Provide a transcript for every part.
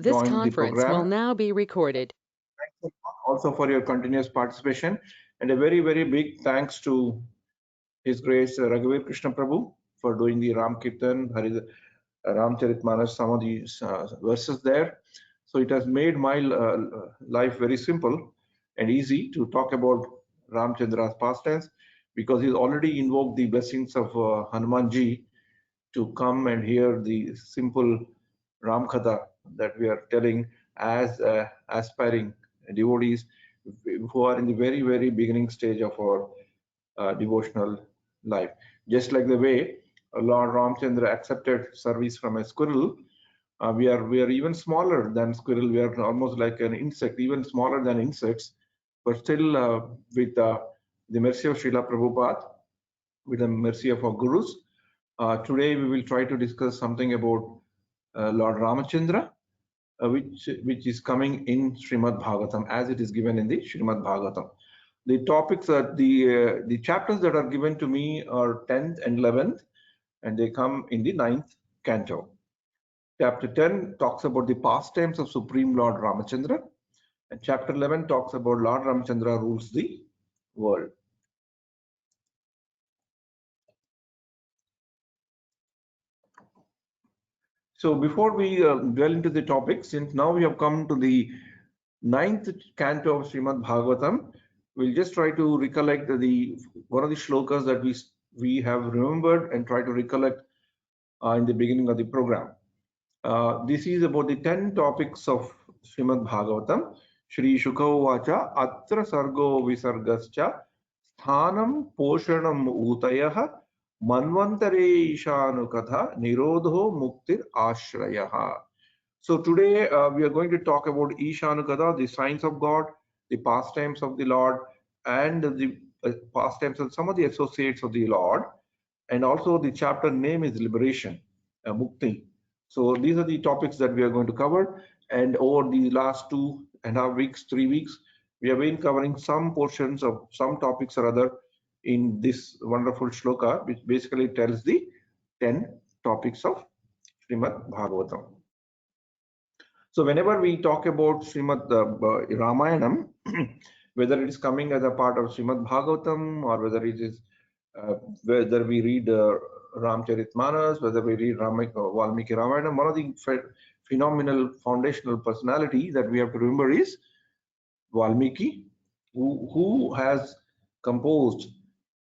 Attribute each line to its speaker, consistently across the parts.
Speaker 1: This conference will now be recorded.
Speaker 2: Thanks also for your continuous participation, and a very, very big thanks to His Grace Raghavir Krishna Prabhu for doing the Ram Kirtan, Ramcharitmanas, some of these verses there. So it has made my life very simple and easy to talk about Ramchandra's pastimes, because he's already invoked the blessings of Hanumanji to come and hear the simple Ram Katha that we are telling as aspiring devotees who are in the very, very beginning stage of our devotional life. Just like the way Lord Ramchandra accepted service from a squirrel, we are even smaller than squirrel. We are almost like an insect, even smaller than insects, but still with the mercy of Srila Prabhupada, with the mercy of our gurus. Today we will try to discuss something about Lord Ramachandra, which is coming in Srimad Bhagavatam as it is given in the Srimad Bhagavatam. The topics are the chapters that are given to me are 10th and 11th, and they come in the 9th canto. Chapter 10 talks about the pastimes of Supreme Lord Ramachandra, and chapter 11 talks about Lord Ramachandra rules the world. So before we dwell into the topics, since now we have come to the 9th canto of Srimad Bhagavatam, we'll just try to recollect one of the shlokas that we have remembered and try to recollect in the beginning of the program. This is about the 10 topics of Srimad Bhagavatam. Shri Shukha Vacha Atra Sargo Visargascha Sthanam Poshanam Utayah Manvantare Ishanukatha Nirodho Muktir Ashrayaha. So today we are going to talk about Ishanukatha, the signs of God, the pastimes of the Lord, and the pastimes of some of the associates of the Lord, and also the chapter name is Liberation, Mukti. So these are the topics that we are going to cover, and over the last 2.5 weeks, 3 weeks, we have been covering some portions of some topics or other in this wonderful shloka, which basically tells the 10 topics of Srimad Bhagavatam. So whenever we talk about Srimad Ramayanam, whether it is coming as a part of Srimad Bhagavatam or whether it is whether we read Ramcharitmanas, whether we read Valmiki Ramayana, one of the phenomenal foundational personality that we have to remember is Valmiki, who has composed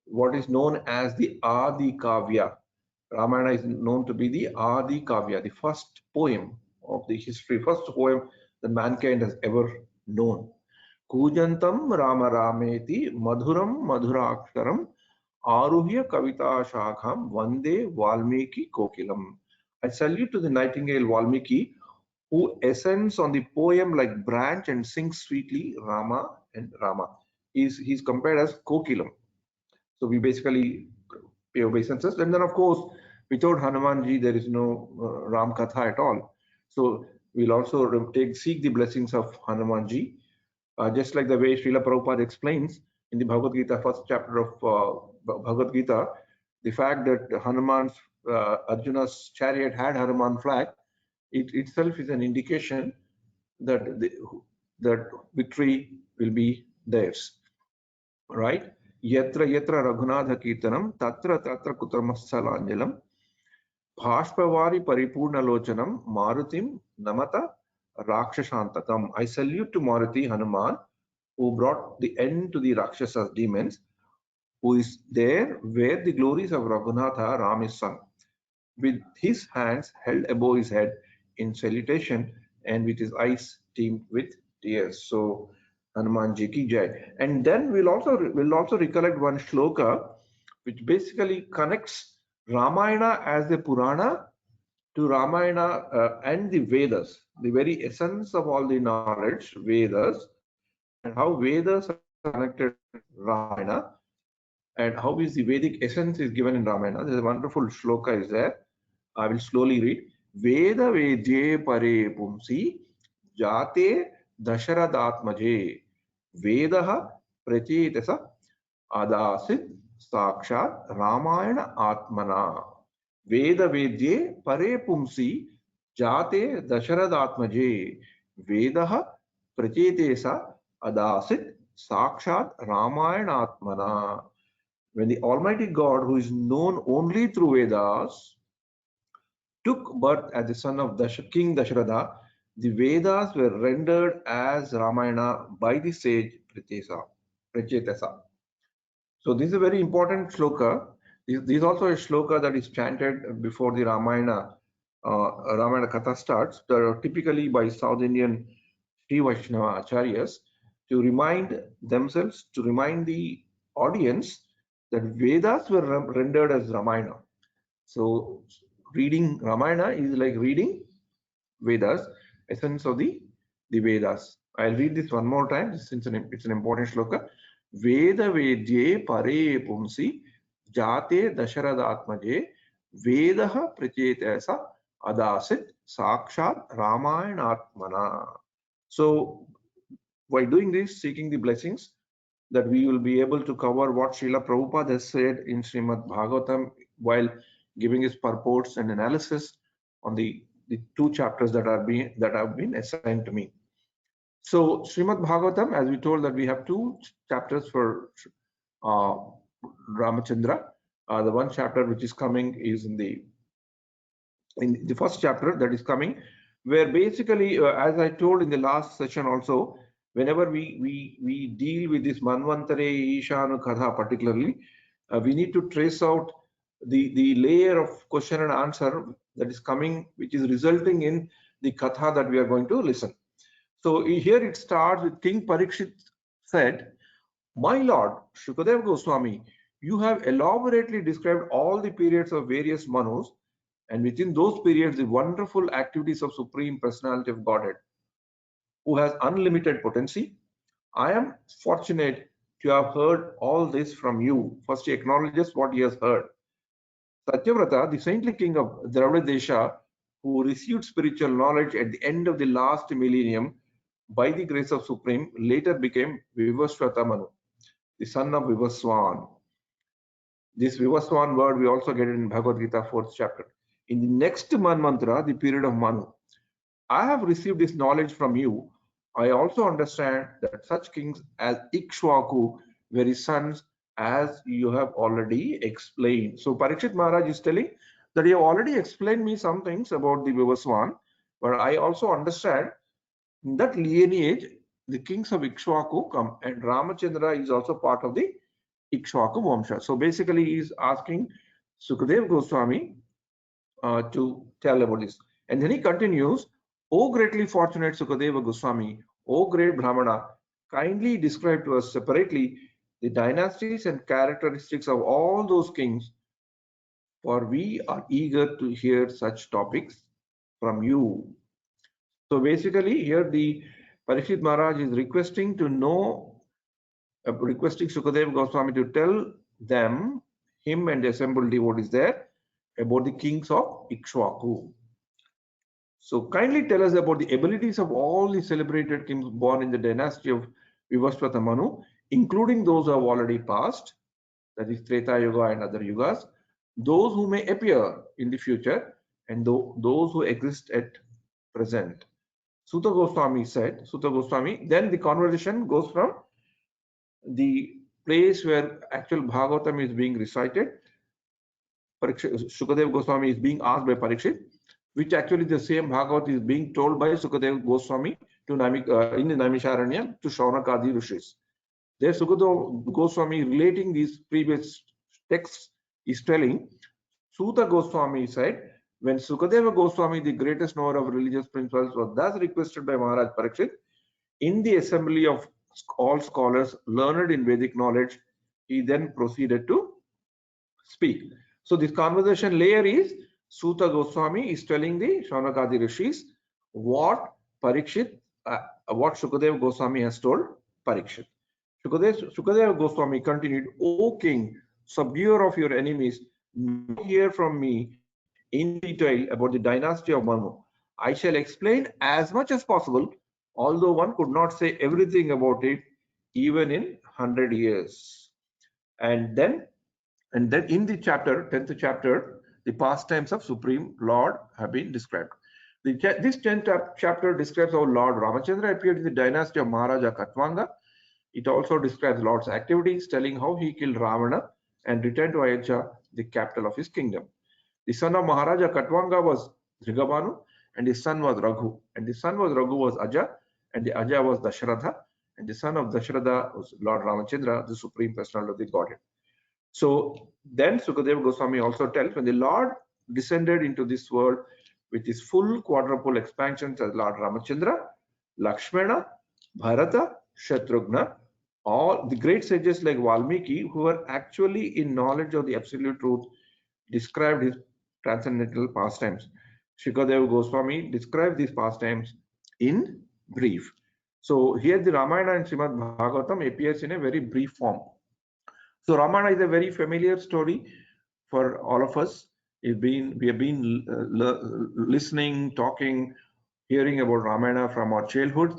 Speaker 2: what is known as the Adi Kavya. Ramayana is known to be the Adi Kavya, the first poem of the history, first poem that mankind has ever known. Kujantam Rama Rameti Madhuram Madhuraksharam Aruhya Kavita Shakham Vande Valmiki Kokilam. I salute to the nightingale Valmiki, who ascends on the poem like branch and sings sweetly Rama and Rama. He's compared as Kokilam. So we basically pay obeisances. And then, of course, without Hanumanji, there is no Ram Katha at all. So we'll also seek the blessings of Hanumanji, just like the way Srila Prabhupada explains in the Bhagavad Gita, first chapter of Bhagavad Gita, the fact that Arjuna's chariot had Hanuman flag, it itself is an indication that that victory will be theirs, right? Yatra yatra Raghunatha Kirtanam tatra tatra kutramassalanjalam Bhashpavari Paripurna Lochanam Marutim Namata Rakshashantakam. I salute to Maruti Hanuman, who brought the end to the Rakshasas demons, who is there where the glories of Raghunatha, Ram is sung, with his hands held above his head in salutation and with his eyes teemed with tears. So Hanumanji ki jai. And then we'll also recollect one shloka which basically connects Ramayana as a Purana to Ramayana and the Vedas, the very essence of all the knowledge, Vedas, and how Vedas are connected to Ramayana, and how is the Vedic essence is given in Ramayana. There's a wonderful shloka is there. I will slowly read. Veda Vedye Pare Pumsi Jate Dasharadatmaje Vedaha Prachetasa Adasit Sakshat Ramayana Atmana. Veda Vedye Pare Pumsi Jate Dasharathatmaje Vedaha Prachetesa Adasit Sakshat Ramayana. When the Almighty God, who is known only through Vedas, took birth as the son of King Dasharatha, the Vedas were rendered as Ramayana by the sage Prachetesa. So this is a very important shloka. This is also a shloka that is chanted before the Ramayana Katha starts, typically by South Indian Sri Vaishnava Acharyas, to remind themselves, to remind the audience that Vedas were rendered as Ramayana. So reading Ramayana is like reading Vedas, essence of the Vedas. I'll read this one more time since it's an important shloka. Veda Vedye Pare Pumsi Jate Dasharathatmaje Vedaha Prachetesa Adasit Sakshat Ramayana. So by doing this, seeking the blessings, that we will be able to cover what Srila Prabhupada has said in Srimad Bhagavatam while giving his purports and analysis on the two chapters that have been assigned to me. So Srimad Bhagavatam, as we told that we have two chapters for Ramachandra. The one chapter which is coming is in the first chapter that is coming, where basically, as I told in the last session also, whenever we deal with this Manvantare Ishanu Katha particularly, we need to trace out the layer of question and answer that is coming, which is resulting in the Katha that we are going to listen. So here it starts with King Parikshit said, "My Lord, Shukadeva Goswami, you have elaborately described all the periods of various Manus, and within those periods, the wonderful activities of Supreme Personality of Godhead, who has unlimited potency. I am fortunate to have heard all this from you." First, he acknowledges what he has heard. Satyavrata, the saintly king of Dravida Desha, who received spiritual knowledge at the end of the last millennium by the grace of Supreme, later became Vivaswata Manu, the son of Vivaswan. This Vivaswan word we also get in Bhagavad Gita 4th chapter. In the next Manvantara, the period of Manu, I have received this knowledge from you. I also understand that such kings as Ikshwaku were his sons, as you have already explained. So Parikshit Maharaj is telling that you have already explained me some things about the Vivaswan, but I also understand in that lineage the kings of Ikshwaku come, and Ramachandra is also part of the Ikshwaku Vamsha. So basically he is asking Sukadeva Goswami to tell about this. And then he continues, "O greatly fortunate Sukadeva Goswami, O great Brahmana, kindly describe to us separately the dynasties and characteristics of all those kings, for we are eager to hear such topics from you." So basically here the Parikshit Maharaj is requesting to know, requesting Sukadeva Goswami to tell them, him and the assembled devotees there, about the kings of Ikshwaku. So kindly tell us about the abilities of all the celebrated kings born in the dynasty of Vivaswata Manu, including those who have already passed, that is Treta Yuga and other yugas, those who may appear in the future, and those who exist at present. Suta Goswami said, then the conversation goes from the place where actual Bhagavatam is being recited. Sukadeva Goswami is being asked by Parikshit, which actually the same Bhagavat is being told by Sukadeva Goswami to in the Naimisharanya to Shaunakadi Rishis. There Sukadeva Goswami relating these previous texts is telling, Suta Goswami said, when Sukadeva Goswami, the greatest knower of religious principles, was thus requested by Maharaj Parikshit, in the assembly of all scholars learned in Vedic knowledge, he then proceeded to speak. So this conversation layer is Suta Goswami is telling the Shaunakadi Rishis what Parikshit, what Shukadeva Goswami has told Parikshit. Shukadeva Goswami continued, "O king, subduer of your enemies, hear from me in detail about the dynasty of Manu. I shall explain as much as possible, although one could not say everything about it even in 100 years. And then in the chapter, 10th chapter, the pastimes of Supreme Lord have been described. This 10th chapter describes how Lord Ramachandra appeared in the dynasty of Maharaja Katwanga. It also describes Lord's activities, telling how he killed Ravana and returned to Ayodhya, the capital of his kingdom. The son of Maharaja Katwanga was Dhrigabhanu, and his son was Raghu. And the son was Raghu was Aja, and the Aja was Dasharatha, and the son of Dasharatha was Lord Ramachandra, the supreme personality of the Godhead. So then Sukadeva Goswami also tells when the Lord descended into this world with his full quadruple expansions as Lord Ramachandra, Lakshmana, Bharata, Shatrughna, all the great sages like Valmiki, who were actually in knowledge of the absolute truth, described his transcendental pastimes. Sukadeva Goswami described these pastimes in brief. So here the Ramayana and Srimad Bhagavatam appears in a very brief form. So Ramayana is a very familiar story for all of us. We have been listening, talking, hearing about Ramayana from our childhood.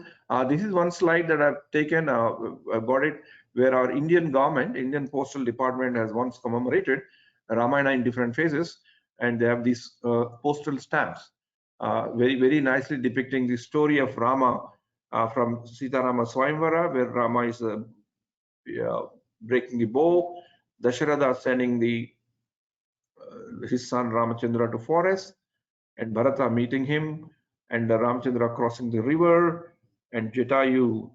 Speaker 2: This is one slide that I've taken, I've got it, where our Indian government, Indian Postal Department has once commemorated Ramayana in different phases, and they have these postal stamps, very nicely depicting the story of Rama from Sita Rama Swayamvara, where Rama is breaking the bow, Dasharatha sending his son Ramachandra to forest, and Bharata meeting him, and Ramachandra crossing the river, and Jatayu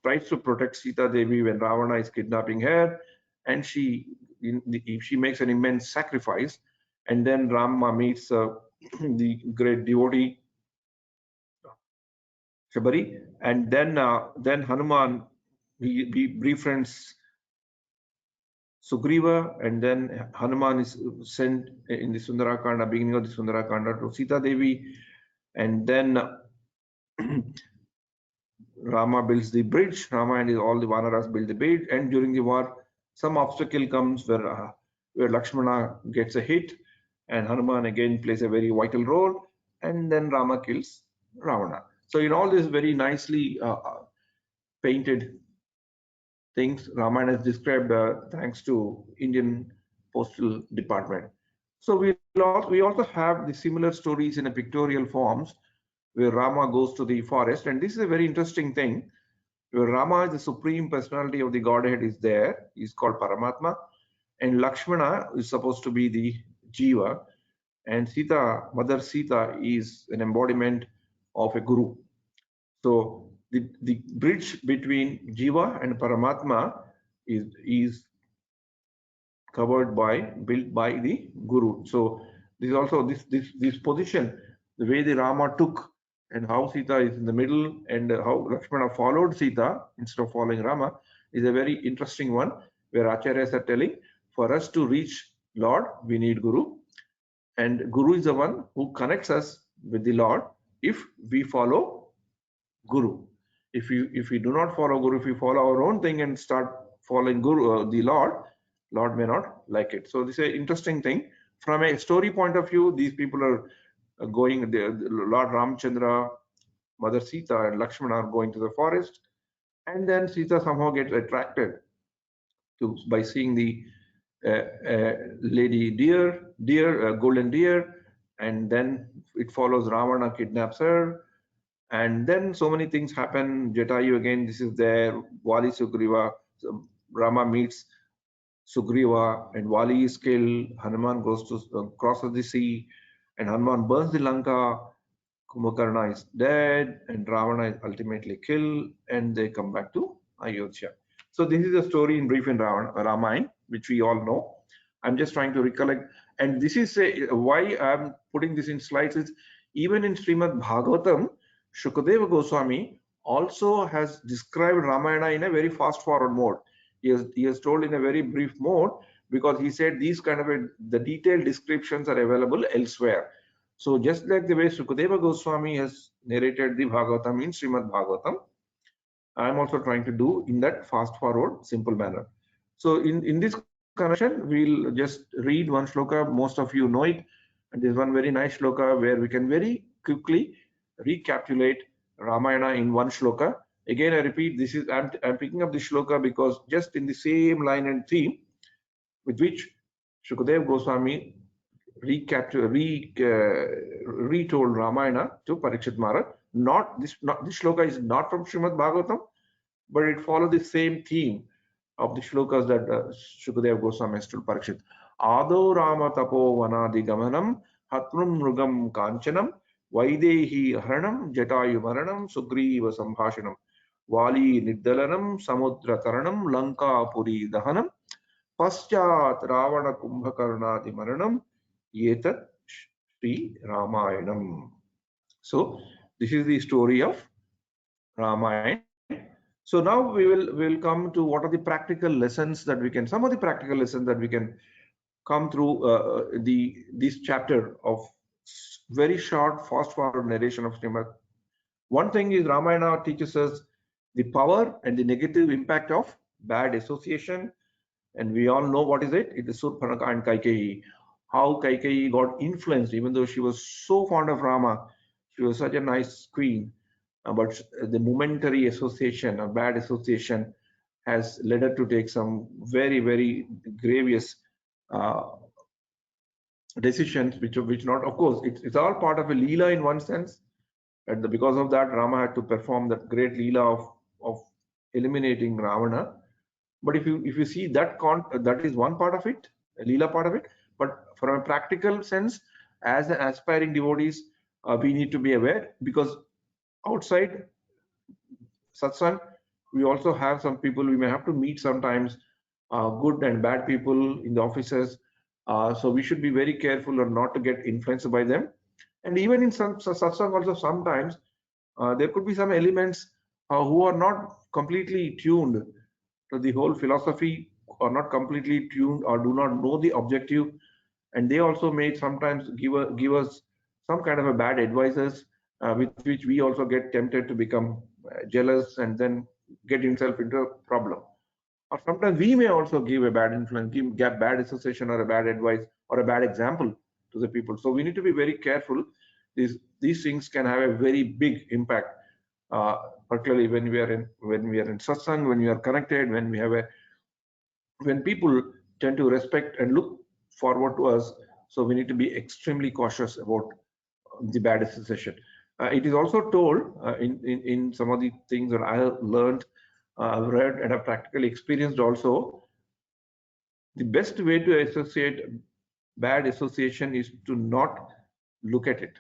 Speaker 2: tries to protect Sita Devi when Ravana is kidnapping her, and she makes an immense sacrifice, and then Rama meets the great devotee Shabari, and then Hanuman he befriends Sugriva, and then Hanuman is sent in the Sundarakanda, beginning of the Sundarakanda, to Sita Devi, and then Rama builds the bridge. Rama and all the Vanaras build the bridge, and during the war, some obstacle comes where Lakshmana gets a hit, and Hanuman again plays a very vital role, and then Rama kills Ravana. So in all this very nicely painted things, Ramayana is described thanks to Indian Postal Department. So we also have the similar stories in a pictorial forms where Rama goes to the forest, and this is a very interesting thing where Rama is the supreme personality of the Godhead is there. He's called Paramatma, and Lakshmana is supposed to be the Jiva, and Mother Sita is an embodiment of a Guru. So the bridge between Jiva and Paramatma is built by the Guru. So this is also this position, the way the Rama took and how Sita is in the middle and how Lakshmana followed Sita instead of following Rama is a very interesting one, where Acharyas are telling for us to reach Lord, we need Guru, and Guru is the one who connects us with the Lord if we follow Guru. If we do not follow Guru, if we follow our own thing and start following Guru, the Lord may not like it. So this is an interesting thing. From a story point of view, these people are going, Lord Ramchandra, Mother Sita and Lakshmana are going to the forest, and then Sita somehow gets attracted by seeing the lady golden deer, and then it follows Ravana kidnaps her, and then so many things happen. Jatayu again, this is there, Vali Sugriva, so Rama meets Sugriva and Vali is killed. Hanuman goes to crosses the sea, and Hanuman burns the Lanka. Kumbhakarna is dead, and Ravana is ultimately killed, and they come back to Ayodhya. So this is the story in brief in Ramayana, which we all know. I'm just trying to recollect, and this is why I'm putting this in slides. Is even in Srimad Bhagavatam, Shukadeva Goswami also has described Ramayana in a very fast-forward mode. He has told in a very brief mode, because he said these kind of the detailed descriptions are available elsewhere. So just like the way Sukadeva Goswami has narrated the Bhagavatam in Srimad Bhagavatam, I am also trying to do in that fast-forward, simple manner. So in this connection, we'll just read one shloka. Most of you know it, and there's one very nice shloka where we can very quickly recapitulate Ramayana in one shloka. Again, I repeat, this is I'm picking up this shloka because just in the same line and theme with which Shukadeva Goswami retold Ramayana to Parikshit Maharaj. This shloka is not from Srimad Bhagavatam, but it follows the same theme of the shlokas that Shukadeva Goswami has told Parikshit. Ado Rama Tapo Vanadi Gamanam Hatrum Mrugam Kanchanam Vaidehi Haranam Jatayu Maranam Sugriva Sambhashanam Vali Niddalanam Samudra Taranam Lanka Puri Dahanam Paschat Ravana Kumbhakarnadi Maranam Yetat Sri Ramayanam. So this is the story of Ramayana. So now we'll come to what are the practical lessons that we can, some of the practical lessons that we can come through this chapter of very short, fast-forward narration of Srimad. One thing is Ramayana teaches us the power and the negative impact of bad association, and we all know what is it. It is Surpanaka and Kaikeyi. How Kaikeyi got influenced, even though she was so fond of Rama, she was such a nice queen. But the momentary association, a bad association, has led her to take some very, very grievous decisions, which not, of course, it's all part of a Leela in one sense. And because of that, Rama had to perform that great Leela of eliminating Ravana. But if you see that is one part of it, a Leela part of it. But from a practical sense, as an aspiring devotees, we need to be aware, because outside satsang, we also have some people we may have to meet sometimes, good and bad people in the offices. So we should be very careful or not to get influenced by them. And even in some satsang also sometimes there could be some elements who are not completely tuned to the whole philosophy, or not completely tuned, or do not know the objective, and they also may sometimes give us some kind of a bad advices, with which we also get tempted to become jealous and then get himself into a problem. Or sometimes we may also give a bad influence, give bad association or a bad advice or a bad example to the people. So we need to be very careful. These things can have a very big impact, particularly when we are in satsang, when we are connected, when people tend to respect and look forward to us. So we need to be extremely cautious about the bad association. It is also told in some of the things that I have learned, I've read and have practically experienced also. The best way to associate bad association is to not look at it.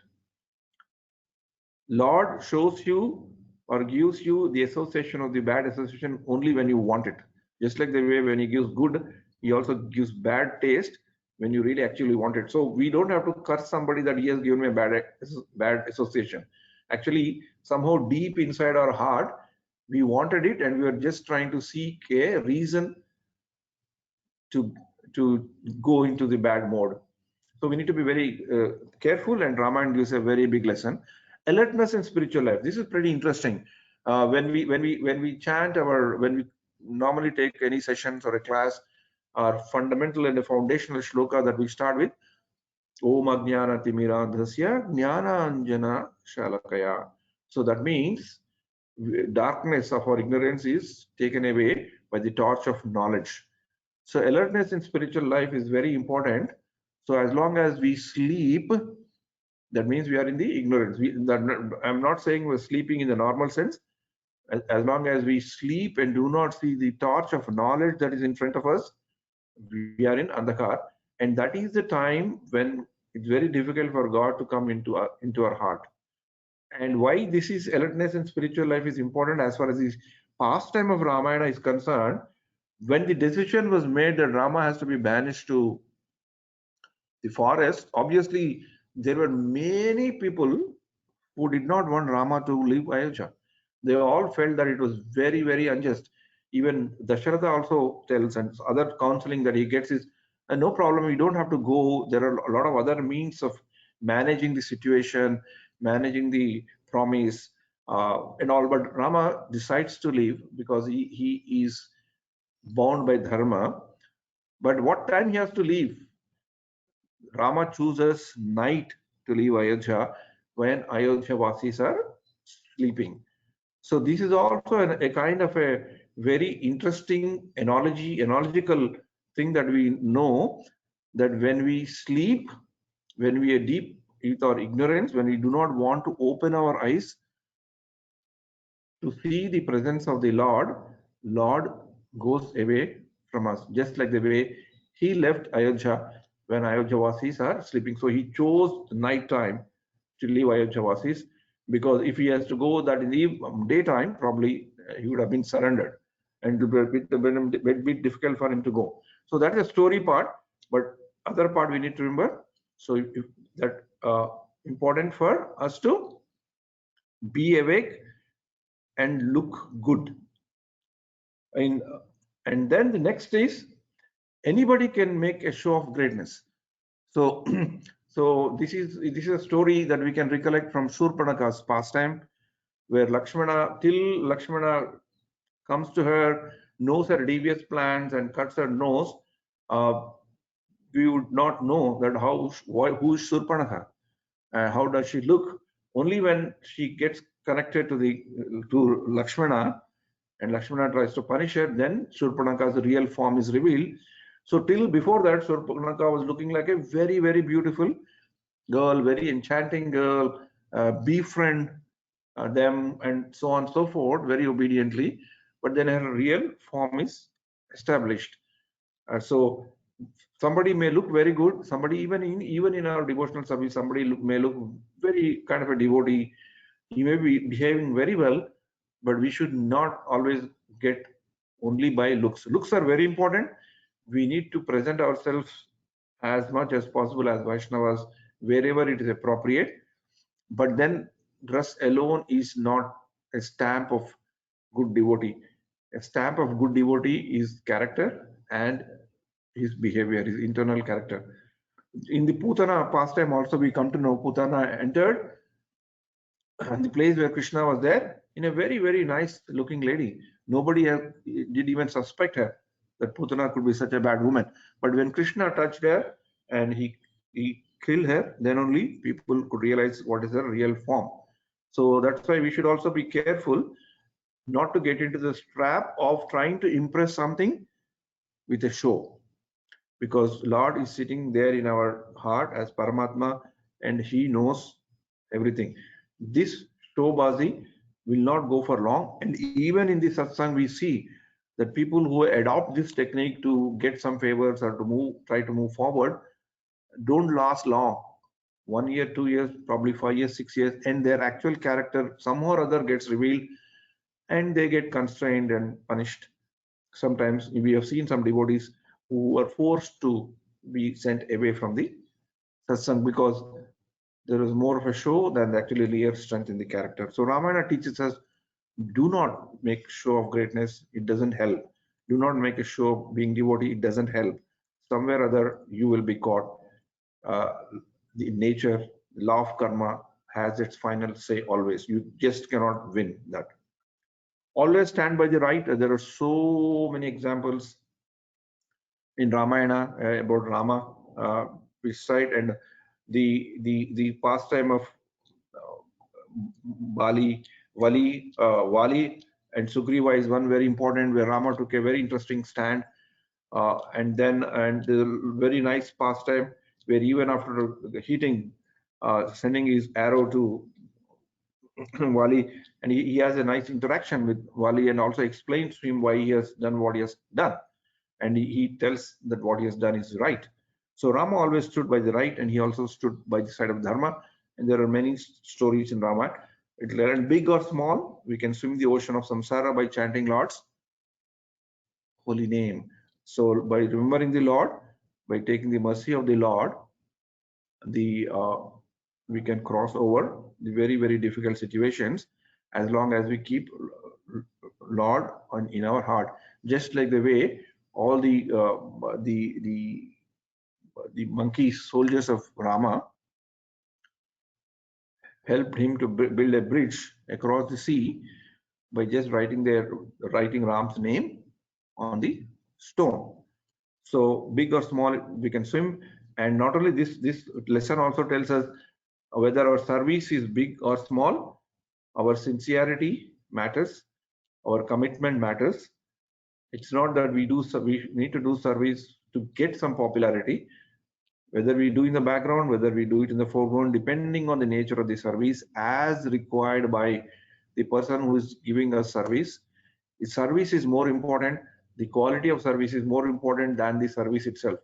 Speaker 2: Lord shows you or gives you the association of the bad association only when you want it. Just like the way when he gives good, he also gives bad taste when you really actually want it. So we don't have to curse somebody that he has given me a bad association. Actually, somehow deep inside our heart, we wanted it, and we were just trying to seek a reason to go into the bad mode. So we need to be very careful, and Ramayana gives a very big lesson. Alertness in spiritual life. This is pretty interesting. When we chant when we normally take any sessions or a class, our fundamental and the foundational shloka that we start with, Om Ajnana Timiradhasya Jnana Anjana Shalakaya. So that means darkness of our ignorance is taken away by the torch of knowledge. So alertness in spiritual life is very important. So as long as we sleep, that means we are in the ignorance. I'm not saying we're sleeping in the normal sense. As long as we sleep and do not see the torch of knowledge that is in front of us, we are in andhakar, and that is the time when it's very difficult for God to come into our heart. And why this is alertness in spiritual life is important as far as the pastime of Ramayana is concerned. When the decision was made that Rama has to be banished to the forest, obviously there were many people who did not want Rama to leave Ayodhya. They all felt that it was very, very unjust. Even Dasharatha also tells, and other counseling that he gets is, no problem, you don't have to go. There are a lot of other means of managing the situation, managing the promise, and all. But Rama decides to leave because he is bound by dharma. But what time he has to leave? Rama chooses night to leave Ayodhya when Ayodhya Vasis are sleeping. So this is also a kind of a very interesting analogical thing that we know, that when we sleep, when we are deep with our ignorance, when we do not want to open our eyes to see the presence of the Lord goes away from us, just like the way he left Ayodhya when Ayodhya Vasis are sleeping. So he chose night time to leave Ayodhya Vasis, because if he has to go that in the daytime, probably he would have been surrendered and it would be a bit difficult for him to go. So that is the story part, but other part we need to remember. So if that important for us to be awake and look good. And then the next is, anybody can make a show of greatness. So so this is a story that we can recollect from Surpanaka's pastime, where till Lakshmana comes to her, knows her devious plans and cuts her nose, we would not know that who is Surpanaka, how does she look. Only when she gets connected to Lakshmana, and Lakshmana tries to punish her, then Surpanaka's real form is revealed. So till before that, Surpanaka was looking like a very, very beautiful girl, very enchanting girl, befriend them and so on and so forth, very obediently. But then her real form is established. So somebody may look very good, somebody even in our devotional service, somebody may look very kind of a devotee, he may be behaving very well, but we should not always get only by looks. Looks are very important. We need to present ourselves as much as possible as Vaishnavas wherever it is appropriate, but then dress alone is not a stamp of good devotee. A stamp of good devotee is character and his behavior, his internal character. In the Putana pastime also, we come to know Putana entered and the place where Krishna was there in a very, very nice looking lady. Nobody did even suspect her that Putana could be such a bad woman. But when Krishna touched her and he killed her, then only people could realize what is her real form. So that's why we should also be careful not to get into the trap of trying to impress something with a show, because Lord is sitting there in our heart as Paramatma and he knows everything. This showbazi will not go for long, and even in the satsang we see that people who adopt this technique to get some favors or to try to move forward don't last long. 1 year, 2 years, probably 5 years, 6 years, and their actual character somehow or other gets revealed and they get constrained and punished. Sometimes we have seen some devotees who were forced to be sent away from the satsang because there is more of a show than actually real strength in the character. So Ramayana teaches us, do not make show of greatness, it doesn't help. Do not make a show of being devotee, it doesn't help. Somewhere or other you will be caught. The nature, the law of karma has its final say always. You just cannot win that. Always stand by the right. There are so many examples in Ramayana about Rama, which side, and the pastime of Wali and Sugriva is one very important, where Rama took a very interesting stand, and the very nice pastime where even after hitting, sending his arrow to Wali, and he has a nice interaction with Wali and also explains to him why he has done what he has done, and he tells that what he has done is right. So Rama always stood by the right, and he also stood by the side of Dharma. And there are many stories in Rama. It's big or small, we can swim the ocean of samsara by chanting Lord's holy name. So by remembering the Lord, by taking the mercy of the Lord, we can cross over the very, very difficult situations as long as we keep Lord in our heart. Just like the way all the monkey soldiers of Rama helped him to build a bridge across the sea by just writing Ram's name on the stone. So big or small, we can swim. And not only this lesson also tells us whether our service is big or small, our sincerity matters, our commitment matters. It's not that we need to do service to get some popularity. Whether we do in the background, whether we do it in the foreground, depending on the nature of the service as required by the person who is giving us service. The service is more important. The quality of service is more important than the service itself.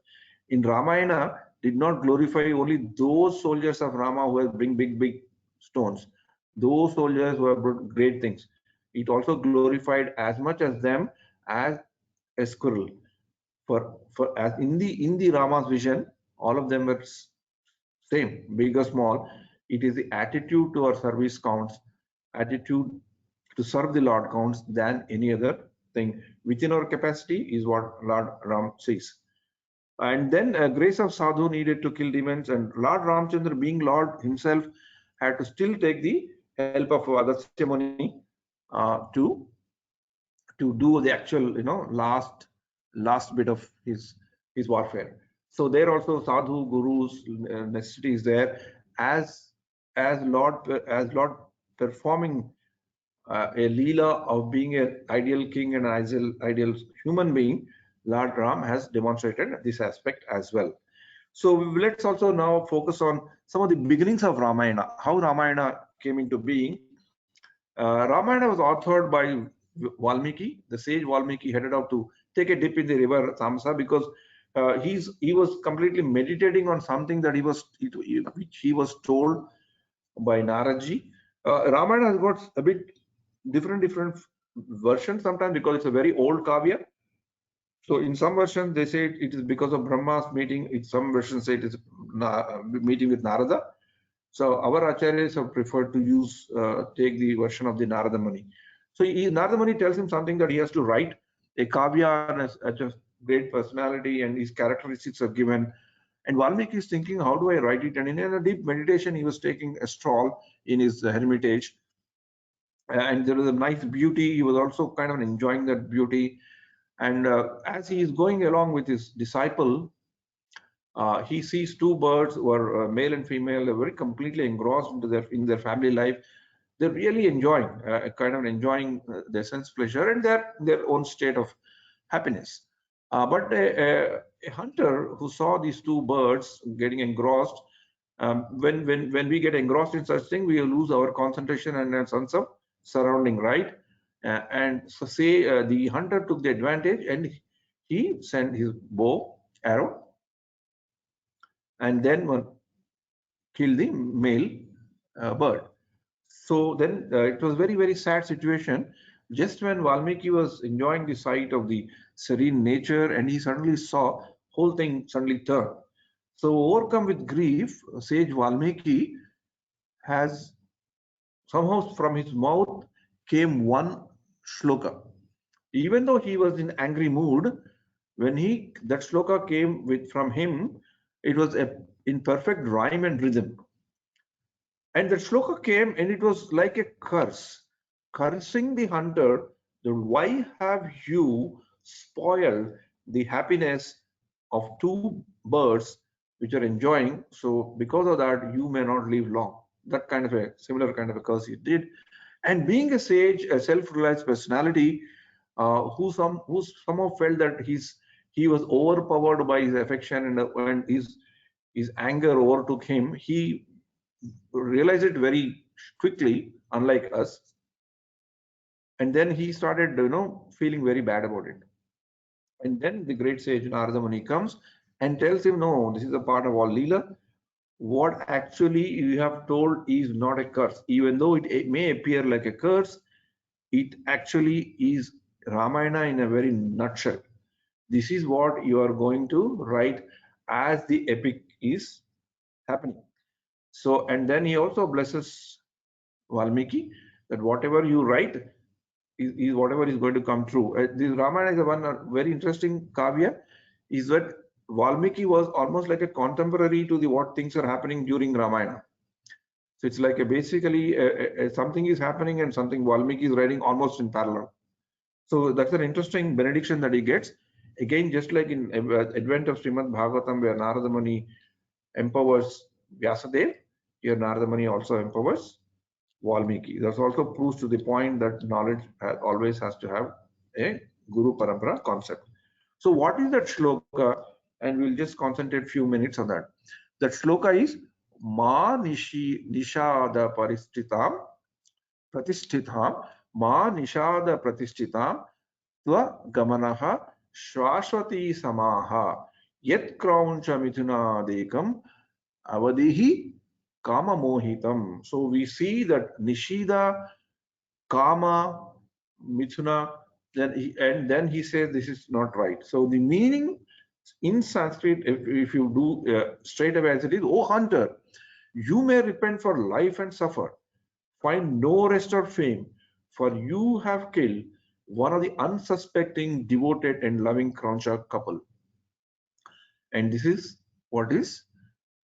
Speaker 2: In Ramayana, did not glorify only those soldiers of Rama who have bring big stones, those soldiers who have brought great things. It also glorified as much as them as a squirrel. For as in the Rama's vision, all of them were same, big or small. It is the attitude to our service counts, attitude to serve the Lord counts than any other thing. Within our capacity is what Lord Ram says. And then grace of sadhu needed to kill demons, and Lord Ramchandra, being Lord himself, had to still take the help of Agastya Muni to do the actual last bit of his warfare. So there also sadhu gurus necessity is there as Lord performing a leela of being an ideal king and an ideal human being. Lord Ram has demonstrated this aspect as well. So let's also now focus on some of the beginnings of Ramayana, how Ramayana came into being. Ramayana was authored by Valmiki. The sage Valmiki headed out to take a dip in the river Tamsa because he was completely meditating on something that which he was told by Naradji. Ramayana has got a bit different versions sometimes because it's a very old kavya. So in some versions they say it is because of Brahma's meeting. In some versions say it is meeting with Narada. So our acharyas have preferred to use take the version of the Narada Muni. So Narada Muni tells him something that he has to write a kavya and a great personality, and his characteristics are given. And Valmiki is thinking, how do I write it? And in a deep meditation, he was taking a stroll in his hermitage, and there was a nice beauty. He was also kind of enjoying that beauty. And as he is going along with his disciple, he sees two birds who are male and female. They're very completely engrossed into in their family life. They're really enjoying, their sense pleasure and their own state of happiness. But a hunter who saw these two birds getting engrossed, when we get engrossed in such thing, we lose our concentration and a sense of surrounding, right? And so say the hunter took the advantage and he sent his bow arrow and then kill the male bird. So then it was very sad situation. Just when Valmiki was enjoying the sight of the serene nature, and he suddenly saw whole thing suddenly turn. So overcome with grief, sage Valmiki has somehow from his mouth came one shloka. Even though he was in angry mood, when that shloka came from him, it was in perfect rhyme and rhythm. And that shloka came and it was like a curse, cursing the hunter that why have you spoiled the happiness of two birds which are enjoying? So because of that, you may not live long. That kind of a similar kind of a curse he did. And being a sage, a self-realized personality, who somehow felt that he was overpowered by his affection and his anger overtook him, he realized it very quickly, unlike us, and then he started feeling very bad about it. And then the great sage Narada Muni comes and tells him, no, this is a part of all Leela. What actually you have told is not a curse. Even though it may appear like a curse, it actually is Ramayana in a very nutshell. This is what you are going to write as the epic is happening. So, and then he also blesses Valmiki that whatever you write is whatever is going to come true. This Ramayana is one very interesting kavya, is that Valmiki was almost like a contemporary to what things are happening during Ramayana. So it's like basically something is happening and something Valmiki is writing almost in parallel. So that's an interesting benediction that he gets. Again, just like in Advent of Srimad Bhagavatam, where Narada Muni empowers Vyasadeva, here Narada Muni also empowers Valmiki. That also proves to the point that knowledge always has to have a Guru Parampara concept. So what is that shloka? and we'll just concentrate few minutes on that. That shloka is Ma Nishada Paristhitam Pratishthitam Ma Nishada Pratishthitam Tva Gamanaha Shwashwati Samaha Yet Krauncha Mithuna Dekam Avadihi Kama Mohitam. So we see that Nishida, Kama, Mithuna, then he says this is not right. So the meaning in Sanskrit, if you do straight away as it is, O hunter, you may repent for life and suffer. Find no rest or fame, for you have killed one of the unsuspecting, devoted and loving Krauncha couple. And this is what is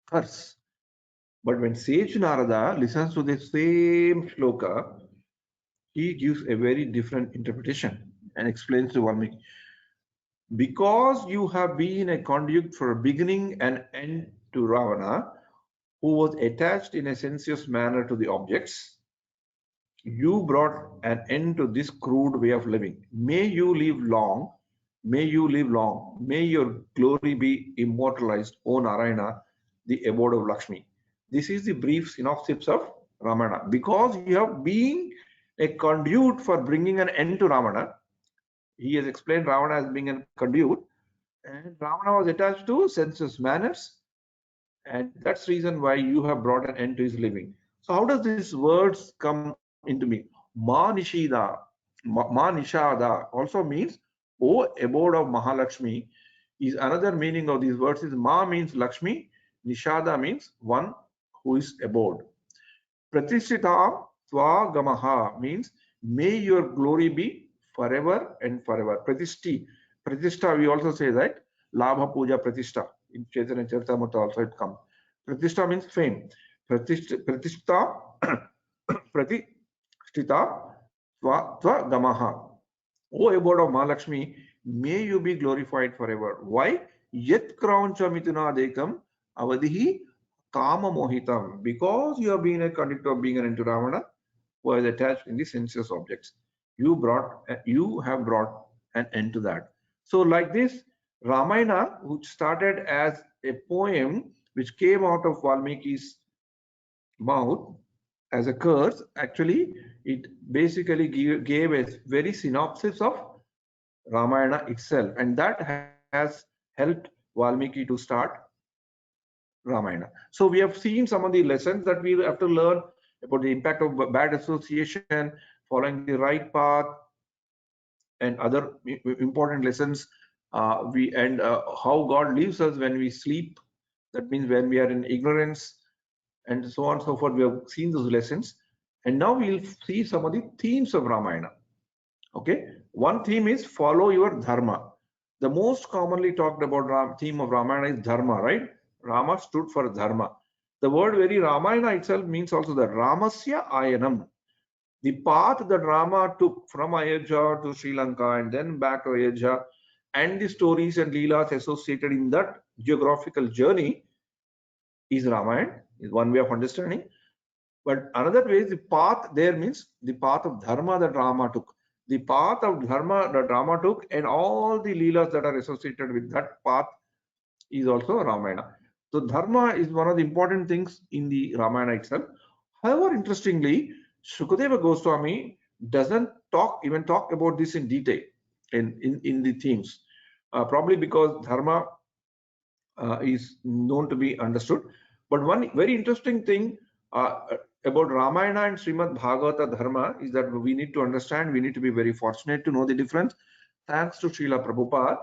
Speaker 2: curse. But when Sage Narada listens to the same shloka, he gives a very different interpretation and explains to Valmiki. Because you have been a conduit for a beginning and end to Ravana, who was attached in a sensuous manner to the objects, you brought an end to this crude way of living. May you live long, may you live long, may your glory be immortalized, O Narayana, the abode of Lakshmi. This is the brief synopsis of Ramana. Because you have been a conduit for bringing an end to Ravana, he has explained Ravana as being a conduit, and Ravana was attached to sensuous manners, and that's the reason why you have brought an end to his living. So how does these words come into me? Ma Nishida, Ma Nishada also means, O abode of Mahalakshmi. Is another meaning of these words is Ma means Lakshmi, Nishada means one who is abode. Pratisthita Tva Gamaha means may your glory be forever and forever. Pratishta, we also say that Labha Puja Pratishta. In Chaitanya Charitamrita also it comes. Pratishta means fame. Pratishta Pratishtita Tva Gamaha. O abode of Mahalakshmi, may you be glorified forever. Why? Yet Krauncha Mithuna Dekam Avadihi Kama Mohitam. Because you have been a conductor of being an into Ravana who is attached in the sensuous objects. You have brought an end to that. So like this, Ramayana, which started as a poem which came out of Valmiki's mouth as a curse, actually it basically gave a very synopsis of Ramayana itself, and that has helped Valmiki to start Ramayana. So we have seen some of the lessons that we have to learn about the impact of bad association, following the right path, and other important lessons. How God leaves us when we sleep. That means when we are in ignorance, and so on and so forth. We have seen those lessons, and now we'll see some of the themes of Ramayana. Okay, one theme is follow your dharma. The most commonly talked about theme of Ramayana is dharma, right? Rama stood for dharma. The word very Ramayana itself means also the Ramasya Ayanam. The path that Rama took from Ayodhya to Sri Lanka and then back to Ayodhya, and the stories and leelas associated in that geographical journey is Ramayana, is one way of understanding. But another way is the path there means the path of dharma that Rama took. The path of dharma that Rama took and all the leelas that are associated with that path is also Ramayana. So dharma is one of the important things in the Ramayana itself. However, interestingly, Shukadeva Goswami doesn't even talk about this in detail in the themes, probably because dharma is known to be understood. But one very interesting thing about Ramayana and Srimad Bhagavata Dharma is that we need to understand, we need to be very fortunate to know the difference. Thanks to Srila Prabhupada,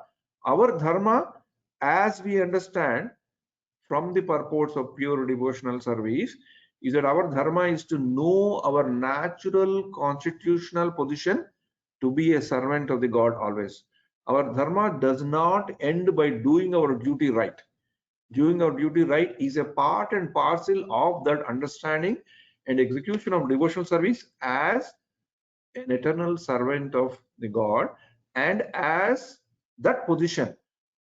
Speaker 2: our Dharma, as we understand from the purports of pure devotional service, is that our Dharma is to know our natural constitutional position to be a servant of the God always. Our Dharma does not end by doing our duty right. Doing our duty right is a part and parcel of that understanding and execution of devotional service as an eternal servant of the God, and as that position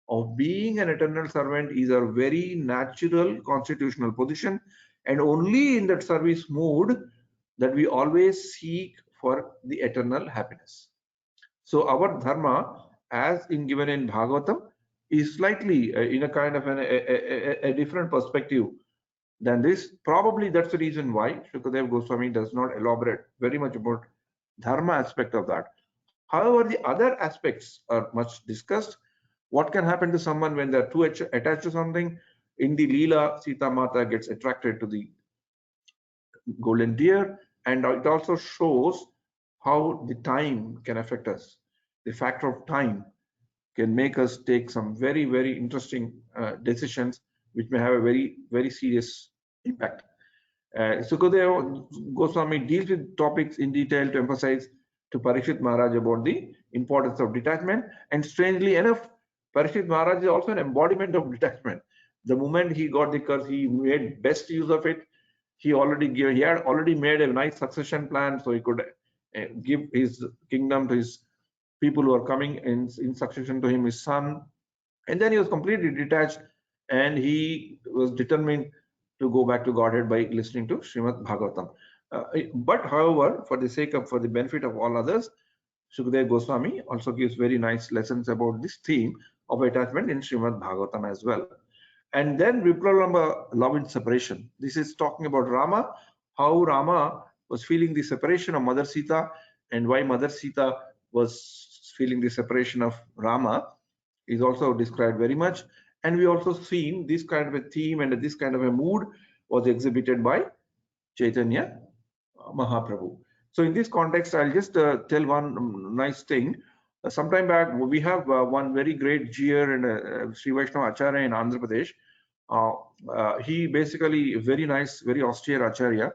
Speaker 2: of being an eternal servant is a very natural constitutional position, and only in that service mode that we always seek for the eternal happiness. So our dharma, as given in Bhagavatam, is slightly in a kind of a different perspective than this. Probably that's the reason why Shukadev Goswami does not elaborate very much about dharma aspect of that. However, the other aspects are much discussed. What can happen to someone when they're too attached to something? In the Leela, Sita Mata gets attracted to the golden deer, and it also shows how the time can affect us. The factor of time can make us take some very, very interesting decisions, which may have a very, very serious impact. Sukadeva Goswami deals with topics in detail to emphasize to Parikshit Maharaj about the importance of detachment. And strangely enough, Parikshit Maharaj is also an embodiment of detachment. The moment he got the curse, he made best use of it. He had already made a nice succession plan, so he could give his kingdom to his people who are coming in succession to him, his son. And then he was completely detached, and he was determined to go back to Godhead by listening to Srimad Bhagavatam. But however, for the benefit of all others, Sukadeva Goswami also gives very nice lessons about this theme of attachment in Srimad Bhagavatam as well. And then Vipralambha, love and separation. This is talking about Rama, how Rama was feeling the separation of Mother Sita, and why Mother Sita was feeling the separation of Rama is also described very much. And we also seen this kind of a theme and this kind of a mood was exhibited by Chaitanya Mahaprabhu. So in this context, I'll just tell one nice thing. Sometime back, we have one very great Jier and Sri Vaishnava Acharya in Andhra Pradesh. He basically very nice, very austere Acharya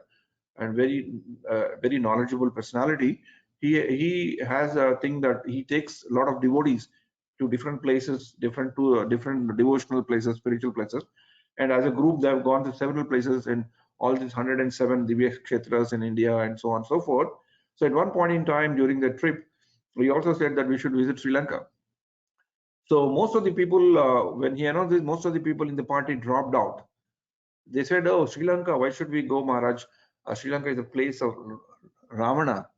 Speaker 2: and very knowledgeable personality. He has a thing that he takes a lot of devotees to different places, different devotional places, spiritual places, and as a group they have gone to several places in all these 107 Divya Kshetras in India and so on and so forth. So at one point in time during the trip, we also said that we should visit Sri Lanka. So most of the people, when he announced this, most of the people in the party dropped out. They said, "Oh, Sri Lanka, why should we go, Maharaj? Sri Lanka is a place of Ravana,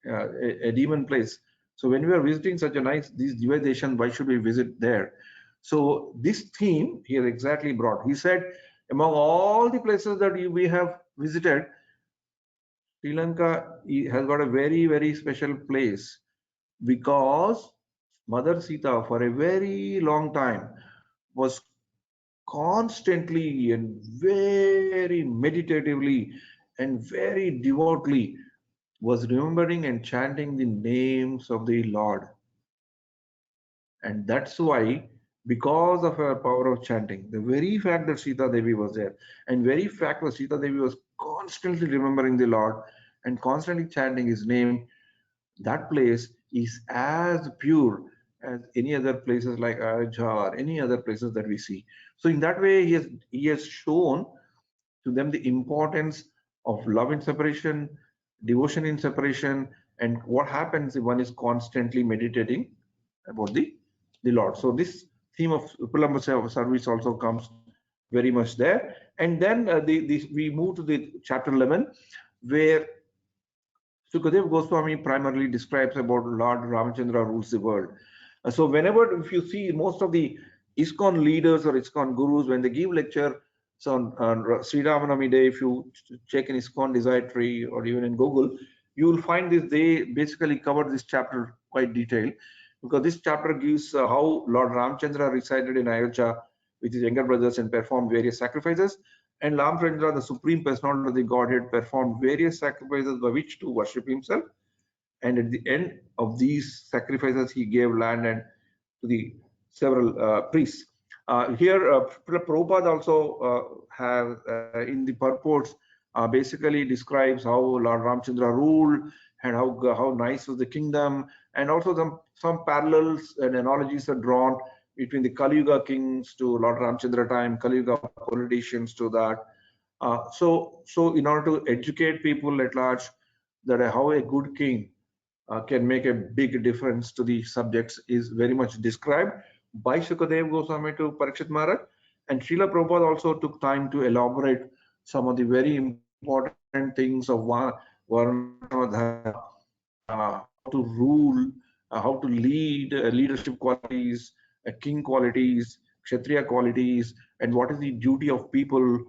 Speaker 2: a demon place. So when we are visiting such a nice, these Divya Deshan, why should we visit there?" So this theme he has exactly brought. He said, among all the places that we have visited, Sri Lanka has got a very, very special place because Mother Sita for a very long time was constantly and very meditatively and very devoutly was remembering and chanting the names of the Lord. And that's why, because of her power of chanting, the very fact that Sita Devi was there, and very fact that Sita Devi was constantly remembering the Lord and constantly chanting his name, that place is as pure as any other places like Ayodhya or any other places that we see. So in that way, he has shown to them the importance of love in separation, devotion in separation, and what happens if one is constantly meditating about the Lord. So this theme of Upalamba service also comes very much there. And then we move to the chapter 11, where Sukadeva Goswami primarily describes about Lord Ramachandra rules the world. So whenever, if you see most of the ISKCON leaders or ISKCON gurus, when they give lecture, so on Sri Ramanami Day, if you check in ISKCON Desire Tree or even in Google, you will find this, they basically cover this chapter quite detailed, because this chapter gives how Lord Ramachandra resided in Ayodhya with his younger brothers and performed various sacrifices. And Ramachandra, the supreme personality of the Godhead, performed various sacrifices by which to worship himself. And at the end of these sacrifices, he gave land and to the several priests. Here, Prabhupada also have in the purports basically describes how Lord Ramachandra ruled and how nice was the kingdom, and also some parallels and analogies are drawn between the Kali Yuga kings to Lord Ramachandra time, Kali Yuga politicians to that. So in order to educate people at large that how a good king can make a big difference to the subjects is very much described by Sukadeva Goswami to Parikshit Maharaj. And Srila Prabhupada also took time to elaborate some of the very important things of Varna, how to rule, how to lead, leadership qualities, king qualities, kshatriya qualities, and what is the duty of people.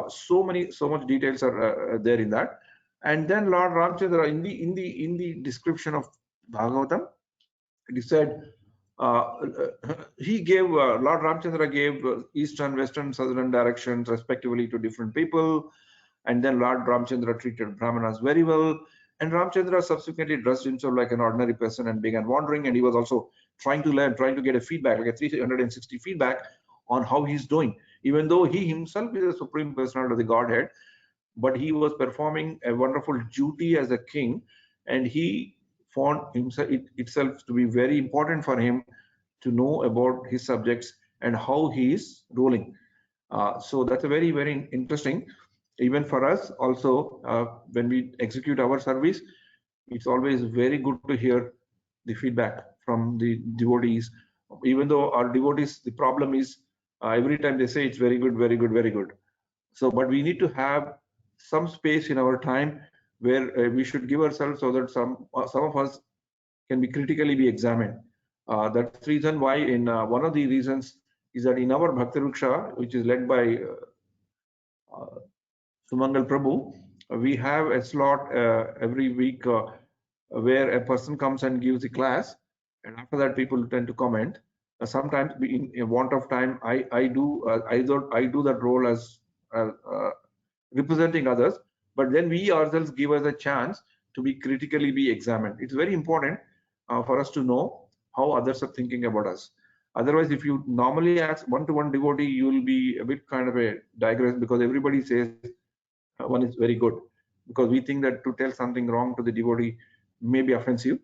Speaker 2: So much details are there in that. And then Lord Ramchandra, in the description of Bhagavatam, it is said he gave Lord Ramchandra gave eastern, western, southern directions respectively to different people, and then Lord Ramchandra treated Brahmanas very well. And Ramchandra subsequently dressed himself like an ordinary person and began wandering, and he was also trying to learn, trying to get a feedback, like a 360 feedback on how he's doing, even though he himself is a supreme personality of the Godhead. But he was performing a wonderful duty as a king, and he found himself itself to be very important for him to know about his subjects and how he is ruling. So that's a very, very interesting. Even for us also, when we execute our service, it's always very good to hear the feedback from the devotees. Even though our devotees, the problem is every time they say it's very good, very good, very good. So, but we need to have some space in our time where we should give ourselves so that some of us can be critically examined. That's the reason why one of the reasons is that in our Bhakti Ruksha, which is led by Sumangal Prabhu, we have a slot every week where a person comes and gives a class, and after that people tend to comment. Sometimes in want of time, I do that role as representing others, but then we ourselves give us a chance to be critically examined. It's very important for us to know how others are thinking about us. Otherwise, if you normally ask one-to-one devotee, you will be a bit kind of a digress, because everybody says one is very good, because we think that to tell something wrong to the devotee may be offensive.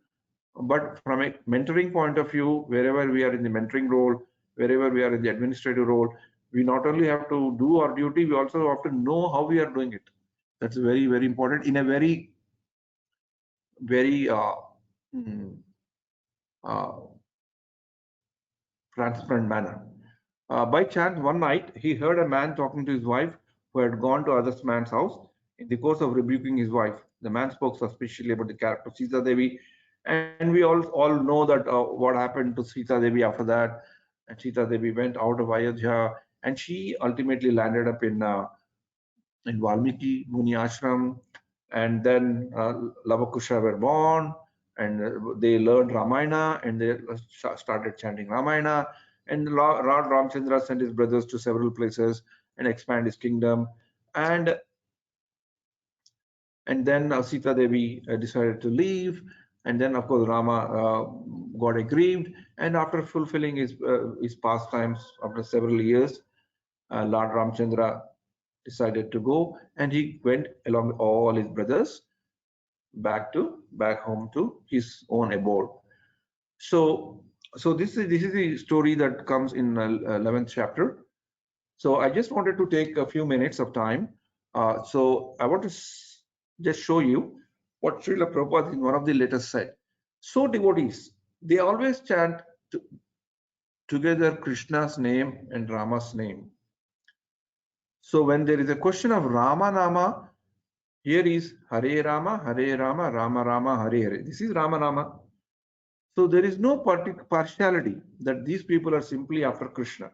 Speaker 2: But from a mentoring point of view, wherever we are in the mentoring role, wherever we are in the administrative role, we not only have to do our duty, we also have to know how we are doing it. That's very, very important in a very, very transparent manner. By chance, one night, he heard a man talking to his wife who had gone to other man's house. In the course of rebuking his wife, the man spoke suspiciously about the character of Sita Devi, and we all know that what happened to Sita Devi after that. And Sita Devi went out of Ayodhya, and she ultimately landed up in Valmiki Muni Ashram, and then Lavakusha were born, and they learned Ramayana, and they started chanting Ramayana. And Lord Ramchandra sent his brothers to several places and expand his kingdom. And then Sita Devi decided to leave. And then, of course, Rama got aggrieved. And after fulfilling his pastimes after several years, Lord Ramchandra decided to go, and he went along with all his brothers back home to his own abode. So this is the story that comes in 11th chapter. So I just wanted to take a few minutes of time. So I want to just show you what Srila Prabhupada in one of the letters said. So devotees, they always chant together Krishna's name and Rama's name. So when there is a question of Rama Nama, here is Hare Rama, Rama Rama, Hare Hare. This is Rama Nama. So there is no partiality that these people are simply after Krishna.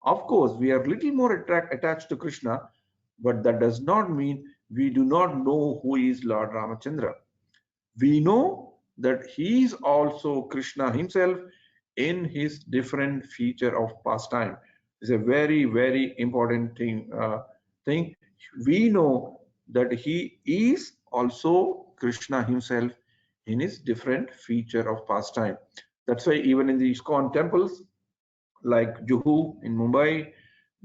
Speaker 2: Of course, we are little more attached to Krishna, but that does not mean we do not know who is Lord Ramachandra. We know that he is also Krishna himself in his different feature of pastime. It's a very, very important thing. We know that he is also Krishna himself in his different feature of pastime. That's why even in the ISKCON temples like Juhu in Mumbai,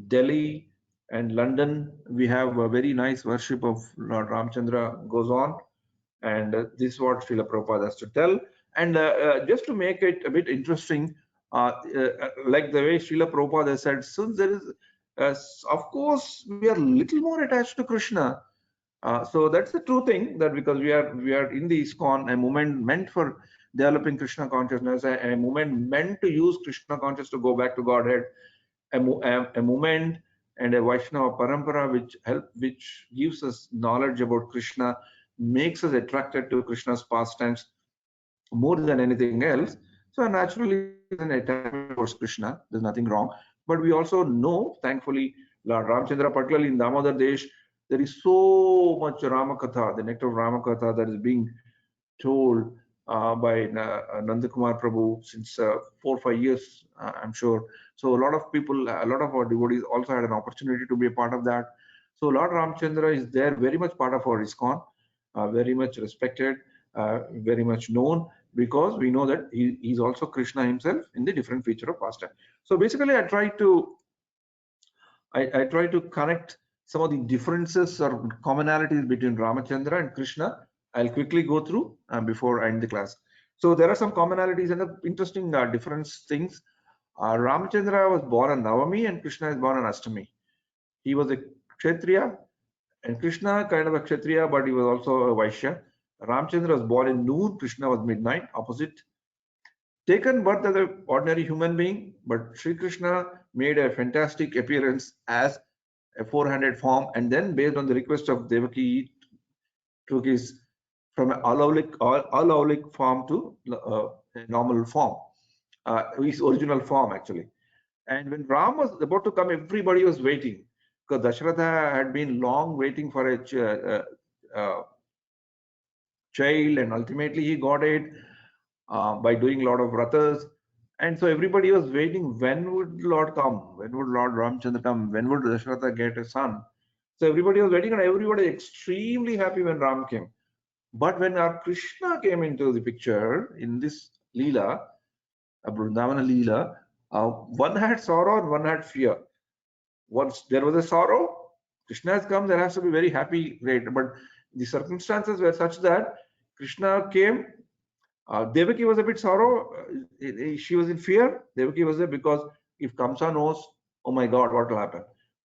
Speaker 2: Delhi, and London, we have a very nice worship of Lord Ramchandra goes on. And this is what Srila Prabhupada has to tell. And just to make it a bit interesting, like the way Srila Prabhupada said, since there is, of course, we are little more attached to Krishna. So that's the true thing, that because we are in the ISKCON, a movement meant for developing Krishna consciousness, a movement meant to use Krishna consciousness to go back to Godhead, a movement and a Vaishnava parampara which gives us knowledge about Krishna, makes us attracted to Krishna's pastimes more than anything else. So naturally, an attachment towards Krishna, there's nothing wrong. But we also know, thankfully, Lord Ramchandra, particularly in Damodar Desh, there is so much Ramakatha, the nectar of Ramakatha that is being told by Nandakumar Prabhu since 4 or 5 years, I'm sure. So a lot of people, a lot of our devotees also had an opportunity to be a part of that. So Lord Ramchandra is there, very much part of our ISKCON, very much respected, very much known, because we know that he's also Krishna himself in the different feature of pastime. So basically, I try to connect some of the differences or commonalities between Ramachandra and Krishna. I'll quickly go through before I end the class. So there are some commonalities and interesting difference things. Ramachandra was born on Navami and Krishna is born on Ashtami. He was a Kshatriya and Krishna kind of a Kshatriya, but he was also a Vaishya. Ramchandra was born in noon, Krishna was midnight, opposite. Taken birth as an ordinary human being, but Sri Krishna made a fantastic appearance as a 400 form, and then based on the request of Devaki, took his from an alaulic form to a normal form, his original form actually. And when Ram was about to come, everybody was waiting because Dasharatha had been long waiting for a child, and ultimately he got it by doing a lot of vratas. And so everybody was waiting, when would Lord come? When would Lord Ramchandra come? When would Dasharatha get a son? So everybody was waiting, and everybody was extremely happy when Ram came. But when our Krishna came into the picture in this Leela, Vrindavana Leela, one had sorrow and one had fear. Once there was a sorrow, Krishna has come, there has to be very happy, great. But the circumstances were such that Krishna came, Devaki was a bit sorrow, she was in fear. Devaki was there because if Kamsa knows, oh my God, what will happen?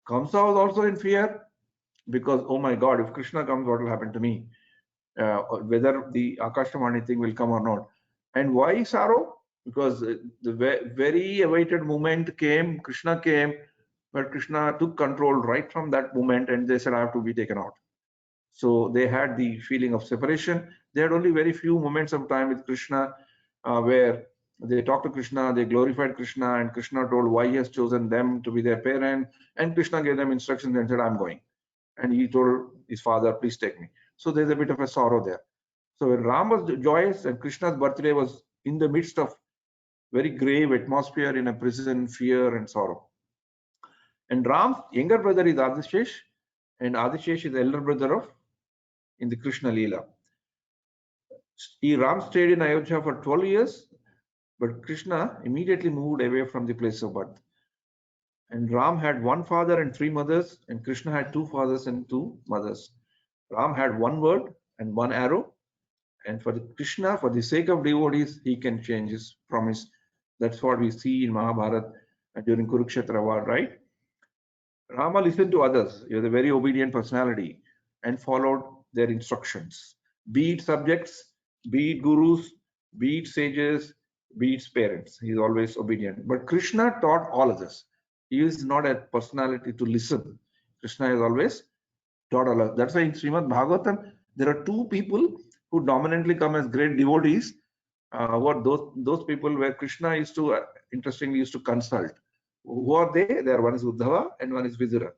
Speaker 2: Kamsa was also in fear because, oh my God, if Krishna comes, what will happen to me? Whether the Akashvani thing will come or not. And why sorrow? Because the very awaited moment came, Krishna came, but Krishna took control right from that moment, and they said, I have to be taken out. So they had the feeling of separation. They had only very few moments of time with Krishna where they talked to Krishna, they glorified Krishna, and Krishna told why he has chosen them to be their parent. And Krishna gave them instructions and said, I'm going. And he told his father, please take me. So there's a bit of a sorrow there. So when Ram was joyous and Krishna's birthday was in the midst of very grave atmosphere in a prison, fear and sorrow. And Ram's younger brother is Adishesh, and Adishesh is the elder brother of in the Krishna Leela. Ram stayed in Ayodhya for 12 years, but Krishna immediately moved away from the place of birth. And Ram had one father and 3 mothers, and Krishna had 2 fathers and 2 mothers. Ram had 1 word and 1 arrow, and for Krishna, for the sake of devotees, he can change his promise. That's what we see in Mahabharata during Kurukshetra war, right? Rama listened to others. He was a very obedient personality and followed their instructions. Be it subjects, be it gurus, be it sages, be it parents. He is always obedient. But Krishna taught all of this. He is not a personality to listen. Krishna is always taught all of us. That's why in Srimad Bhagavatam, there are 2 people who dominantly come as great devotees. Who are those people where Krishna used to, interestingly, used to consult. Who are they? There one is Uddhava and one is Vidura.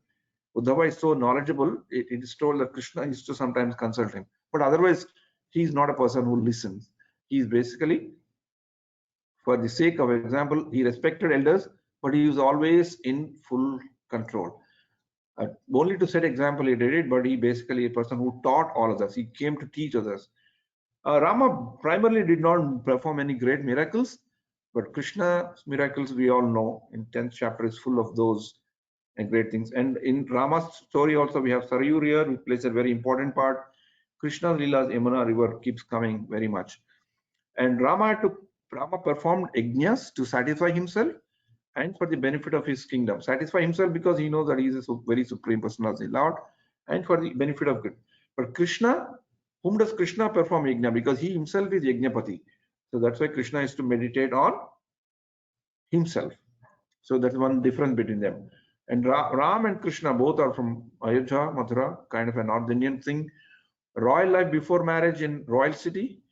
Speaker 2: Uddhava is so knowledgeable, it is told that Krishna used to sometimes consult him. But otherwise, he is not a person who listens. He is basically, for the sake of example, he respected elders, but he was always in full control. Only to set example he did it, but he basically a person who taught all of us. He came to teach others. Rama primarily did not perform any great miracles, but Krishna's miracles we all know in 10th chapter is full of those great things. And in Rama's story also we have Sarayu River, which plays a very important part. Krishna's Leela's Yamuna river keeps coming very much. And Rama performed yajnas to satisfy himself and for the benefit of his kingdom. Satisfy himself because he knows that he is a very supreme personality, Lord, and for the benefit of good. But Krishna, whom does Krishna perform yajna? Because he himself is Yajnapati. So that's why Krishna is to meditate on himself. So that's one difference between them. And Ram and Krishna both are from Ayodhya, Mathura, kind of a North Indian thing. Royal life before marriage in royal city.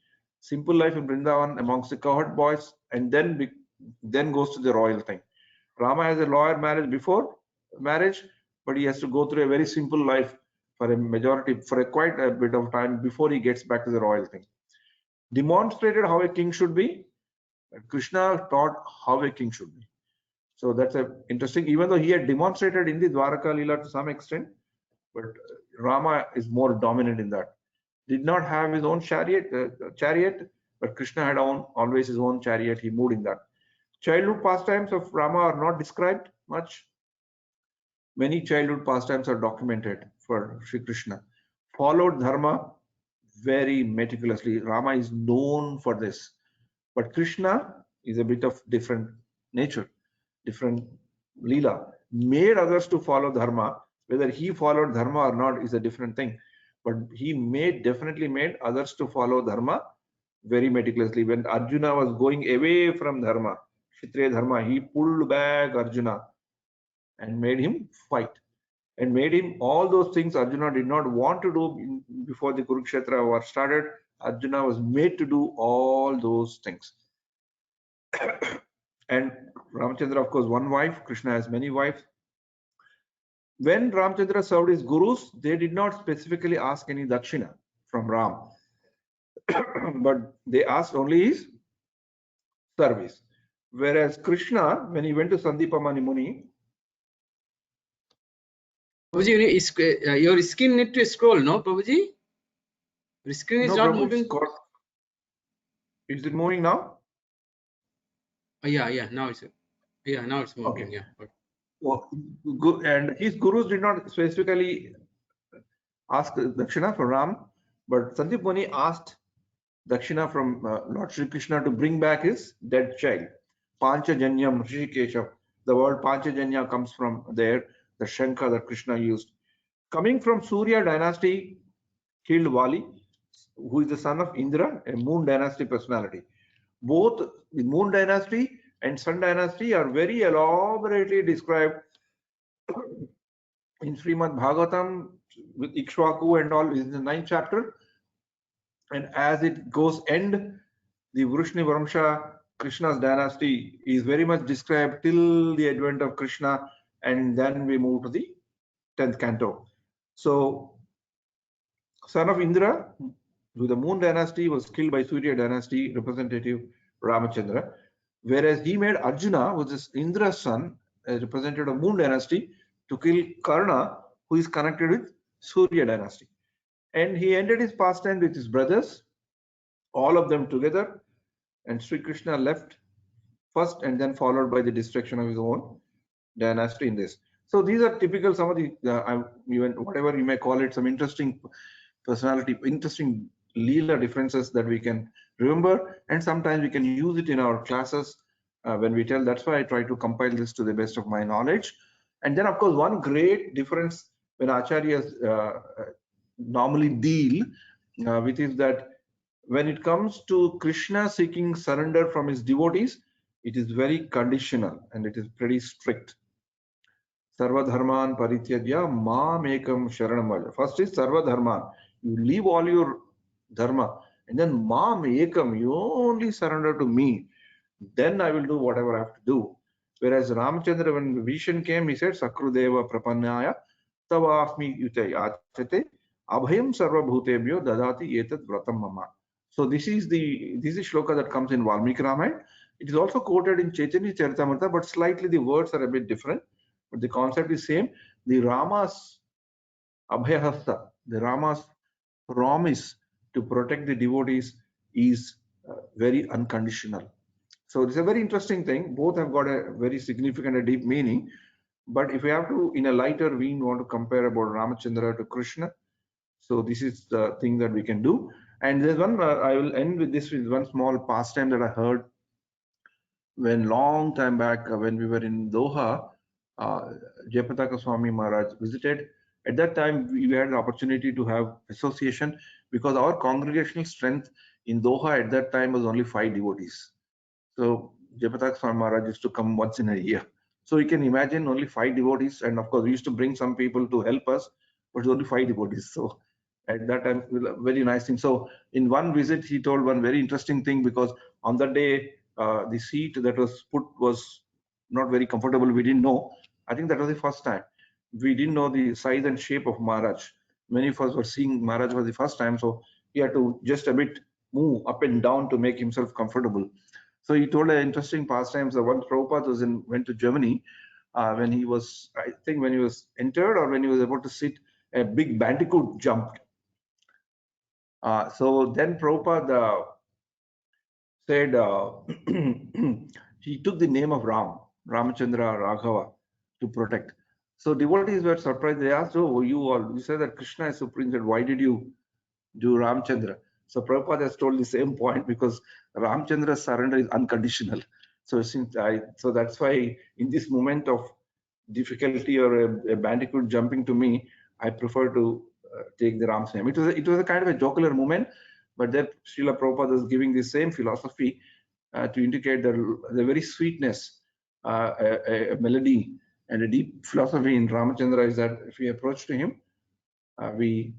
Speaker 2: simple life in Vrindavan amongst the cowherd boys, and then goes to the royal thing. Rama has a lawyer marriage before marriage, but he has to go through a very simple life for quite a bit of time before he gets back to the royal thing. Demonstrated how a king should be. Krishna taught how a king should be. So that's a interesting, even though he had demonstrated in the Dwaraka Leela to some extent, but Rama is more dominant in that. Did not have his own chariot, but Krishna had always his own chariot. He moved in that. Childhood pastimes of Rama are not described much. Many childhood pastimes are documented for Sri Krishna. Followed dharma very meticulously. Rama is known for this, but Krishna is a bit of different nature, different leela. Made others to follow dharma. Whether he followed dharma or not is a different thing, but he definitely made others to follow dharma very meticulously. When Arjuna was going away from dharma, Kshatriya dharma, he pulled back Arjuna and made him fight, and made him all those things Arjuna did not want to do before the Kurukshetra war started. Arjuna was made to do all those things. And Ramachandra, of course, one wife. Krishna has many wives. When Ramachandra served his gurus, they did not specifically ask any dakshina from Ram, but they asked only his service. Whereas Krishna, when he went to Sandipamani Muni,
Speaker 3: Prabhuji, your screen need to scroll, no, Prabhuji? Your screen is not moving.
Speaker 2: Is it moving now?
Speaker 3: Yeah, now it's moving.
Speaker 2: Okay.
Speaker 3: Yeah.
Speaker 2: Well, and his gurus did not specifically ask dakshina from Ram, but Sandip Muni asked dakshina from Lord Shri Krishna to bring back his dead child. Panchajanyam Rishikesha. The word Panchajanya comes from there, the Shankha that Krishna used. Coming from Surya dynasty, killed Vali, who is the son of Indra, a moon dynasty personality. Both the moon dynasty and sun dynasty are very elaborately described in Srimad Bhagavatam with Ikshvaku and all in the 9th chapter. And as it goes end, the Vrushni Vamsha, Krishna's dynasty, is very much described till the advent of Krishna, and then we move to the 10th canto. So, son of Indra, with the moon dynasty, was killed by Surya dynasty representative Ramachandra, whereas he made Arjuna, which is Indra's son, a representative of moon dynasty, to kill Karna, who is connected with Surya dynasty. And he ended his pastime with his brothers, all of them together, and Sri Krishna left first and then followed by the destruction of his own dynasty in this. So these are typical, some of the, even whatever you may call it, some interesting personality, interesting Leela differences that we can remember, and sometimes we can use it in our classes when we tell. That's why I try to compile this to the best of my knowledge. And then, of course, one great difference when acharyas normally deal with is that when it comes to Krishna seeking surrender from his devotees, it is very conditional and it is pretty strict. Sarva dharman parityajya mam ekam sharanam vaja. First is sarva dharman. You leave all your dharma, and then mam ekam, you only surrender to me. Then I will do whatever I have to do. Whereas Ramachandra, when vision came, he said, Sakrudeva prapannaya tavasmi yute achate abhayam sarva bhutebhyo dadati etat vratam mama. So this is the shloka that comes in Valmiki Ramayana. It is also quoted in Chaitanya Charitamrita, but slightly the words are a bit different. But the concept is same. The Rama's abhayahasta, the Rama's promise to protect the devotees is very unconditional. So this is a very interesting thing. Both have got a very significant and deep meaning. But if we have to, in a lighter vein, want to compare about Ramachandra to Krishna, so this is the thing that we can do. And there's one, I will end with this with one small pastime that I heard when long time back when we were in Doha. Jayapataka Swami Maharaj visited. At that time, we had the opportunity to have association because our congregational strength in Doha at that time was only 5 devotees. So Jayapataka Swami Maharaj used to come once in a year. So you can imagine only 5 devotees, and of course we used to bring some people to help us, but it's only 5 devotees. So At that time, very nice thing. So in one visit, he told one very interesting thing, because on that day, the seat that was put was not very comfortable. We didn't know. I think that was the first time. We didn't know the size and shape of Maharaj. Many of us were seeing Maharaj for the first time, so he had to just a bit move up and down to make himself comfortable. So he told an interesting pastimes. Once Prabhupada went to Germany, when he was, I think when he was entered or when he was about to sit, a big bandicoot jumped. So then Prabhupada said he took the name of Ramachandra Raghava, to protect. So devotees were surprised. They asked, "Oh, you said that Krishna is supreme. Said, why did you do Ramchandra?" So Prabhupada has told the same point, because Ramchandra's surrender is unconditional. So so that's why in this moment of difficulty or a bandicoot jumping to me, I prefer to take the Ram's name. It was a kind of a jocular moment, but that Srila Prabhupada is giving the same philosophy to indicate the very sweetness, a melody and a deep philosophy in Ramachandra is that if we approach to him, we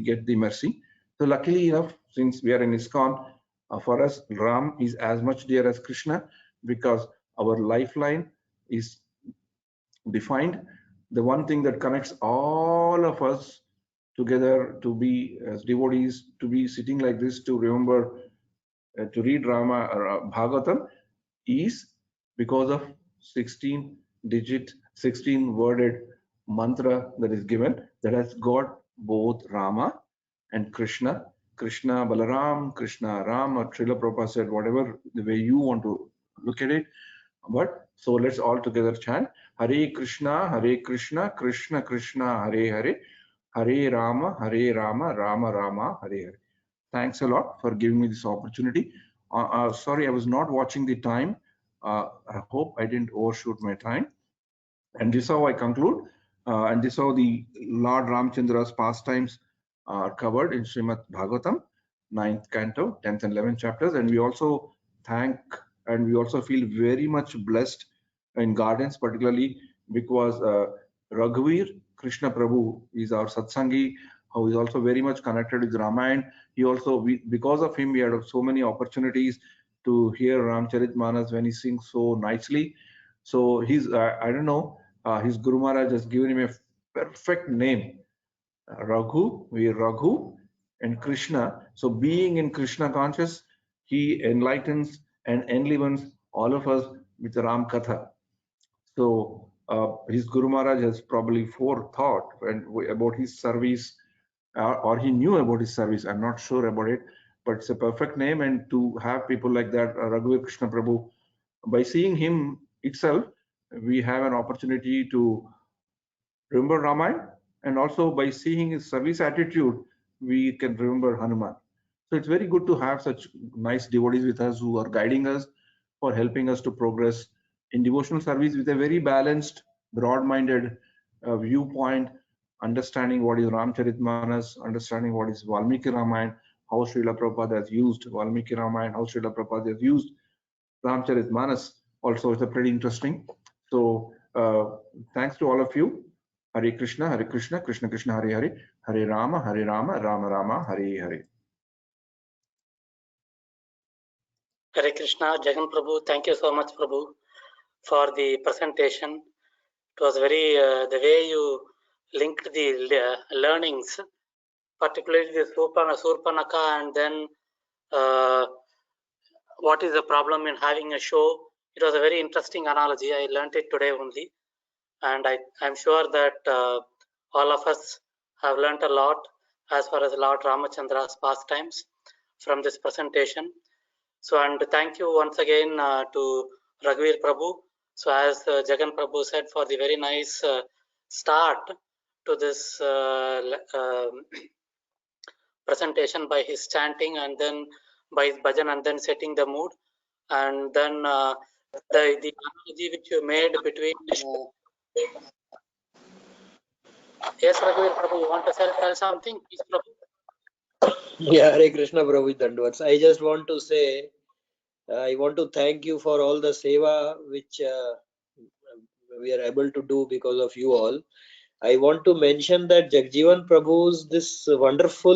Speaker 2: get the mercy. So luckily enough, since we are in ISKCON, for us, Ram is as much dear as Krishna, because our lifeline is defined. The one thing that connects all of us together to be as devotees, to be sitting like this, to remember, to read Rama or Bhagavatam, is because of 16-digit, 16-worded mantra that is given, that has got both Rama and Krishna, Krishna Balaram, Krishna Ram, or Srila Prabhupada said, whatever the way you want to look at it. But so let's all together chant Hare Krishna, Krishna Krishna, Hare Hare, Hare Rama, Rama Rama, Hare Hare. Thanks a lot for giving me this opportunity. Sorry, I was not watching the time. I hope I didn't overshoot my time. And this is how I conclude. And this is how the Lord Ramchandra's pastimes are covered in Srimad Bhagavatam, 9th canto, 10th and 11th chapters. And we also thank and we also feel very much blessed in gardens, particularly because Raghuveer Krishna Prabhu is our Satsangi, who is also very much connected with Ramayana. He also, because of him, we had so many opportunities to hear Ramcharitmanas when he sings so nicely. So he's, I don't know, his Guru Maharaj has given him a perfect name, Raghu and Krishna. So being in Krishna conscious, he enlightens and enlivens all of us with the Ram Katha. So his Guru Maharaj has probably forethought about his service, or he knew about his service. I'm not sure about it, but it's a perfect name. And to have people like that, Raghuveer Krishna Prabhu, by seeing him itself, we have an opportunity to remember Ramayana, and also by seeing his service attitude, we can remember Hanuman. So it's very good to have such nice devotees with us who are guiding us, for helping us to progress in devotional service with a very balanced, broad-minded viewpoint, understanding what is Ramcharitmanas, understanding what is Valmiki Ramayana, how Srila Prabhupada has used Valmiki Ramayana, how Srila Prabhupada has used Ramcharitmanas. Also, it's a pretty interesting. So thanks to all of you. Hare Krishna, Krishna Krishna, Hare Hare, Hare Rama, Rama Rama, Hare Hare.
Speaker 4: Hare Krishna, Jagan Prabhu, thank you so much, Prabhu, for the presentation. It was very, the way you linked the learnings, particularly the Surpanaka, and then what is the problem in having a show. It was a very interesting analogy. I learned it today only. And I'm sure that all of us have learned a lot as far as Lord Ramachandra's pastimes from this presentation. So, and thank you once again to Raghuveer Prabhu. So as Jagan Prabhu said, for the very nice start to this presentation by his chanting, and then by his bhajan, and then setting the mood. And then the analogy which you made between... Yes, Raghuveer Prabhu, you want to tell something? Please, Prabhu.
Speaker 5: Yeah, Hare Krishna Prabhu Dandavats. I just want to say, I want to thank you for all the seva which we are able to do because of you all. I want to mention that Jagjivan Prabhu's this wonderful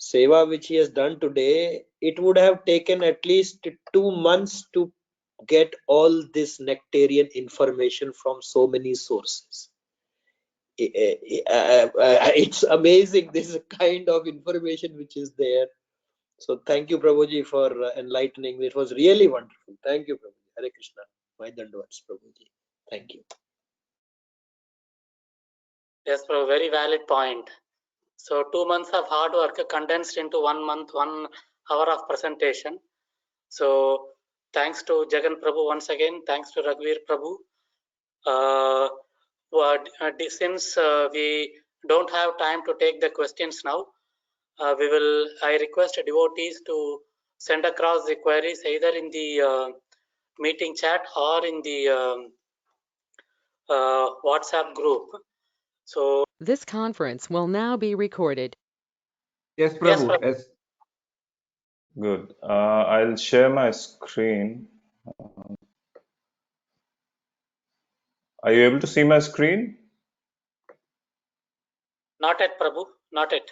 Speaker 5: seva which he has done today, it would have taken at least 2 months to get all this nectarian information from so many sources. It's amazing this kind of information which is there. So thank you, Prabhuji, for enlightening me. It was really wonderful. Thank you, Prabhuji. Hare Krishna. My Dandavats, Prabhuji. Thank you.
Speaker 4: Yes, Prabhu, very valid point. So 2 months of hard work condensed into 1 month, 1 hour of presentation. So thanks to Jagan Prabhu once again. Thanks to Raghuveer Prabhu. Since we don't have time to take the questions now, I request devotees to send across the queries either in the meeting chat or in the WhatsApp group. So
Speaker 1: This conference will now be recorded.
Speaker 2: Yes,
Speaker 4: yes,
Speaker 2: Prabhu.
Speaker 4: Prabhu.
Speaker 2: Yes.
Speaker 6: Good. I'll share my screen. Are you able to see my screen?
Speaker 4: Not yet, Prabhu. Not yet.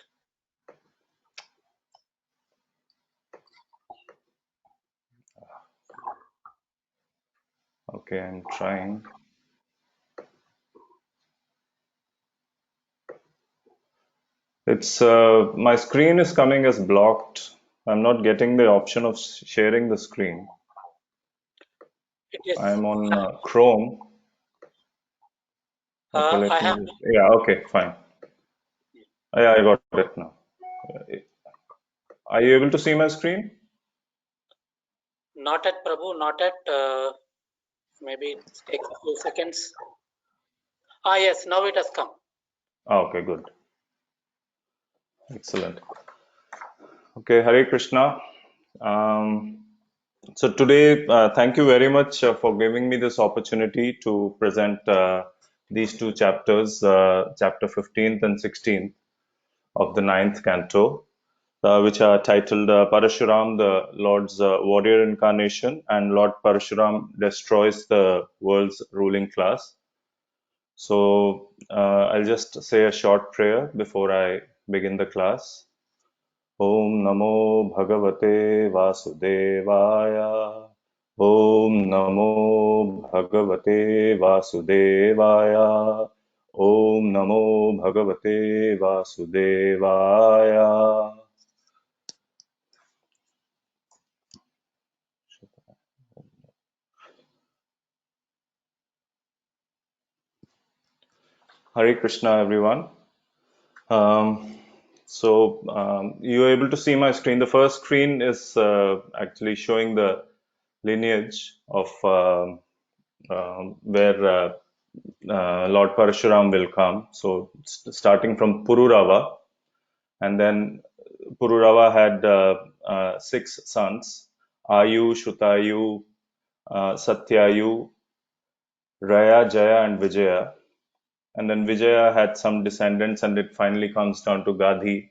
Speaker 6: Okay, I'm trying. It's my screen is coming as blocked. I'm not getting the option of sharing the screen.
Speaker 4: It is.
Speaker 6: I'm on Chrome. Okay, let
Speaker 4: I
Speaker 6: me
Speaker 4: have.
Speaker 6: yeah, okay, fine. Yeah, I got it now. Are you able to see my screen?
Speaker 4: Not yet, Prabhu. Not yet. Maybe it takes a few seconds. Yes, now it has come.
Speaker 6: Okay, good. Excellent. Okay, Hare Krishna. So today, thank you very much for giving me this opportunity to present these two chapters, chapter 15th and 16th of the 9th canto, which are titled Parashuram, the Lord's warrior incarnation, and Lord Parashuram destroys the world's ruling class. So I'll just say a short prayer before I begin the class. Om Namo Bhagavate Vasudevaya. Om Namo Bhagavate Vasudevaya. Om Namo Bhagavate Vasudevaya. Hare Krishna, everyone. You're able to see my screen. The first screen is actually showing the lineage of where Lord Parashuram will come. So starting from Pururava, and then Pururava had 6 sons: Ayu, Shutayu, Satyayu, Raya, Jaya, and Vijaya. And then Vijaya had some descendants, and it finally comes down to Gadhi.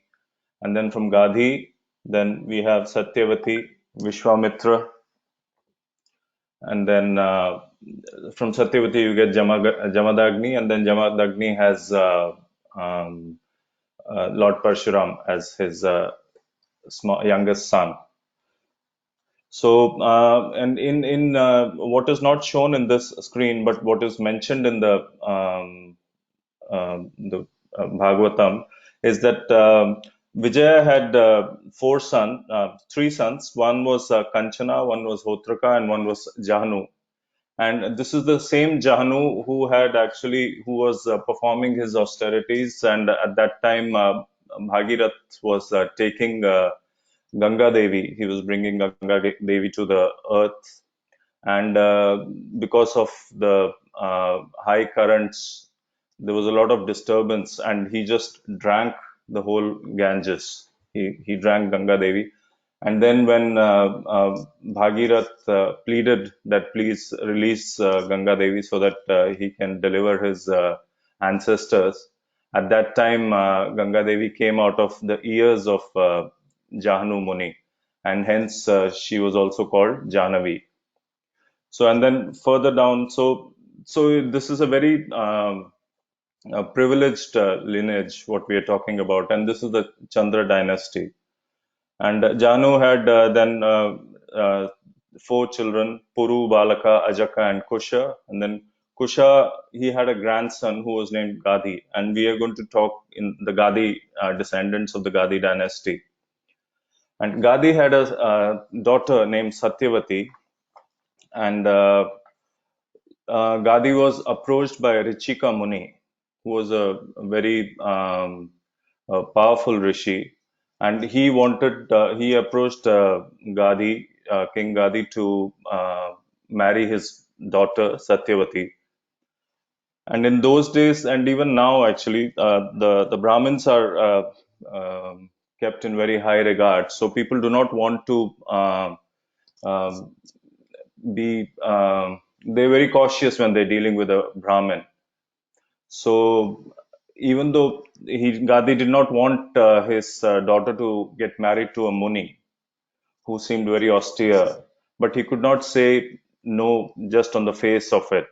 Speaker 6: And then from Gadhi, then we have Satyavati, Vishwamitra, and then from Satyavati you get Jamadagni, and then Jamadagni has Lord Parshuram as his youngest son. So, and in what is not shown in this screen, but what is mentioned in the Bhagavatam is that Vijaya had 3 sons. One was Kanchana, one was Hotraka, and one was Jahanu. And this is the same Jahanu who was performing his austerities, and at that time Bhagirath was taking Ganga Devi. He was bringing Ganga Devi to the earth, and because of the high currents, there was a lot of disturbance, and he just drank the whole Ganges. He drank Ganga Devi. And then when Bhagirath pleaded that please release Ganga Devi so that he can deliver his ancestors, at that time Ganga Devi came out of the ears of Jahanu Muni, and hence she was also called Jahnavi. So, and then further down, so so this is a very privileged lineage, what we are talking about, and this is the Chandra dynasty. And Janu had then 4 children: Puru, Balaka, Ajaka, and Kusha. And then Kusha, he had a grandson who was named Gadi. And we are going to talk in the Gadi descendants of the Gadi dynasty. And Gadi had a daughter named Satyavati. And Gadi was approached by Richika Muni, who was a very a powerful rishi, and he approached Gadi, King Gadi, to marry his daughter Satyavati. And in those days, and even now, actually, the Brahmins are kept in very high regard. So people do not want to um, be they're very cautious when they're dealing with a Brahmin. So even though Gadi did not want his daughter to get married to a Muni who seemed very austere, but he could not say no just on the face of it.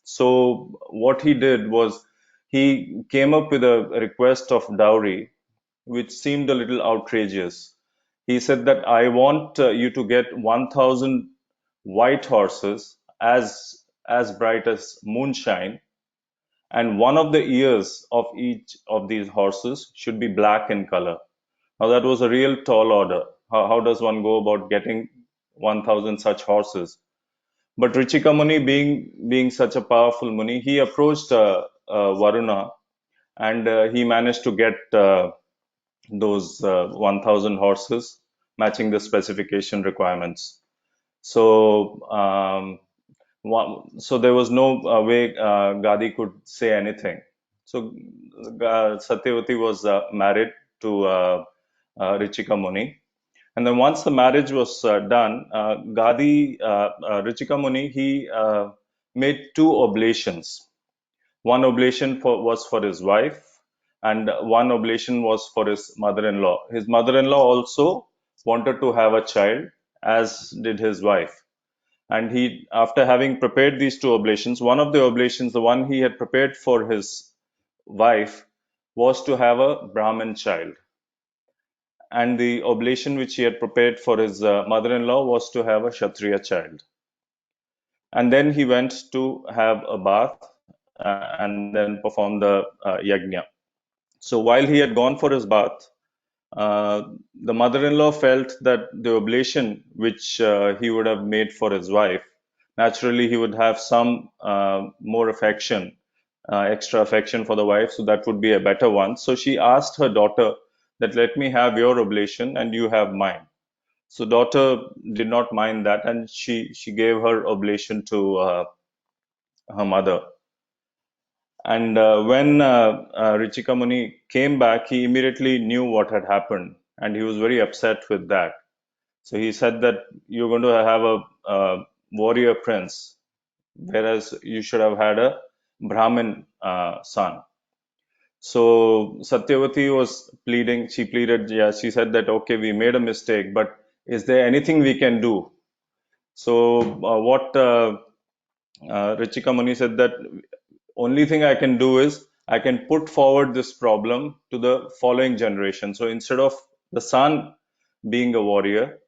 Speaker 6: So what he did was he came up with a request of dowry, which seemed a little outrageous. He said that I want you to get 1,000 white horses as bright as moonshine, and one of the ears of each of these horses should be black in color. Now that was a real tall order. How does one go about getting 1,000 such horses? But Richika Muni, being such a powerful Muni, he approached Varuna, and he managed to get those 1,000 horses matching the specification requirements. So so there was no way Gadi could say anything. So Satyavati was married to Richika Muni. And then once the marriage was done, Richika Muni, he made 2 oblations. One oblation was for his wife, and one oblation was for his mother-in-law. His mother-in-law also wanted to have a child, as did his wife. And he, after having prepared these 2 oblations, one of the oblations, the one he had prepared for his wife, was to have a Brahmin child. And the oblation which he had prepared for his mother-in-law was to have a Kshatriya child. And then he went to have a bath and then perform the yajna. So while he had gone for his bath, the mother-in-law felt that the oblation which he would have made for his wife, naturally he would have some more affection, extra affection for the wife, so that would be a better one. So she asked her daughter that, let me have your oblation and you have mine. So daughter did not mind that, and she gave her oblation to her mother. And when Richika Muni came back, he immediately knew what had happened, and he was very upset with that. So he said that you're going to have a warrior prince, whereas you should have had a Brahmin son. So Satyavati was pleading. She pleaded, yeah, she said that, okay, we made a mistake, but is there anything we can do? So what Richika Muni said, that only thing I can do is I can put forward this problem to the following generation. So instead of the son being a warrior,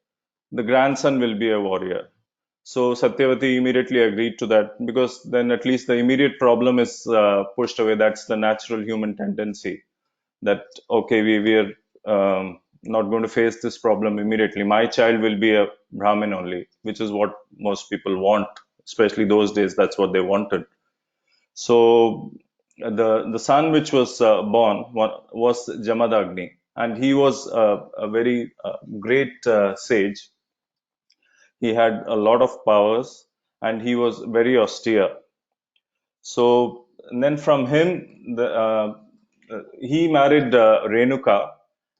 Speaker 6: the grandson will be a warrior. So Satyavati immediately agreed to that, because then at least the immediate problem is pushed away. That's the natural human tendency, that, okay, we are not going to face this problem immediately. My child will be a Brahmin only, which is what most people want, especially those days. That's what they wanted. So the son which was born was Jamadagni, and he was a very great sage. He had a lot of powers, and he was very austere. So and then from him, he married Renuka,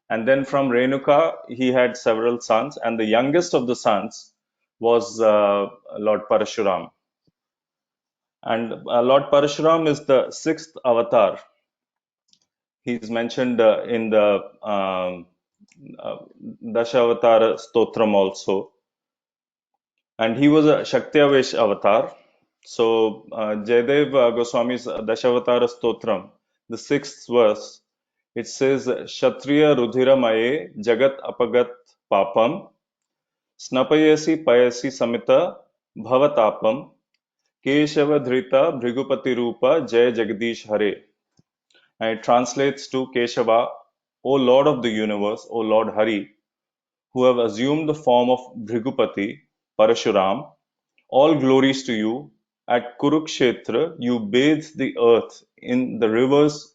Speaker 6: and then from Renuka he had several sons, and the youngest of the sons was Lord Parashuram. And Lord Parashuram is the 6th avatar. He's mentioned in the Dashavatara Stotram also. And he was a Shaktiavesh avatar. So Jayadev Goswami's Dashavatara Stotram, the 6th verse, it says, Kshatriya Rudhiramaye Jagat Apagat Papam Snapayasi Payasi Samita Bhavatapam Keshava Dhrita Bhrigupati Rupa Jay Jagdish Hare. And it translates to Keshava, O Lord of the universe, O Lord Hari, who have assumed the form of Bhrigupati, Parashuram. All glories to you. At Kurukshetra, you bathed the earth in the rivers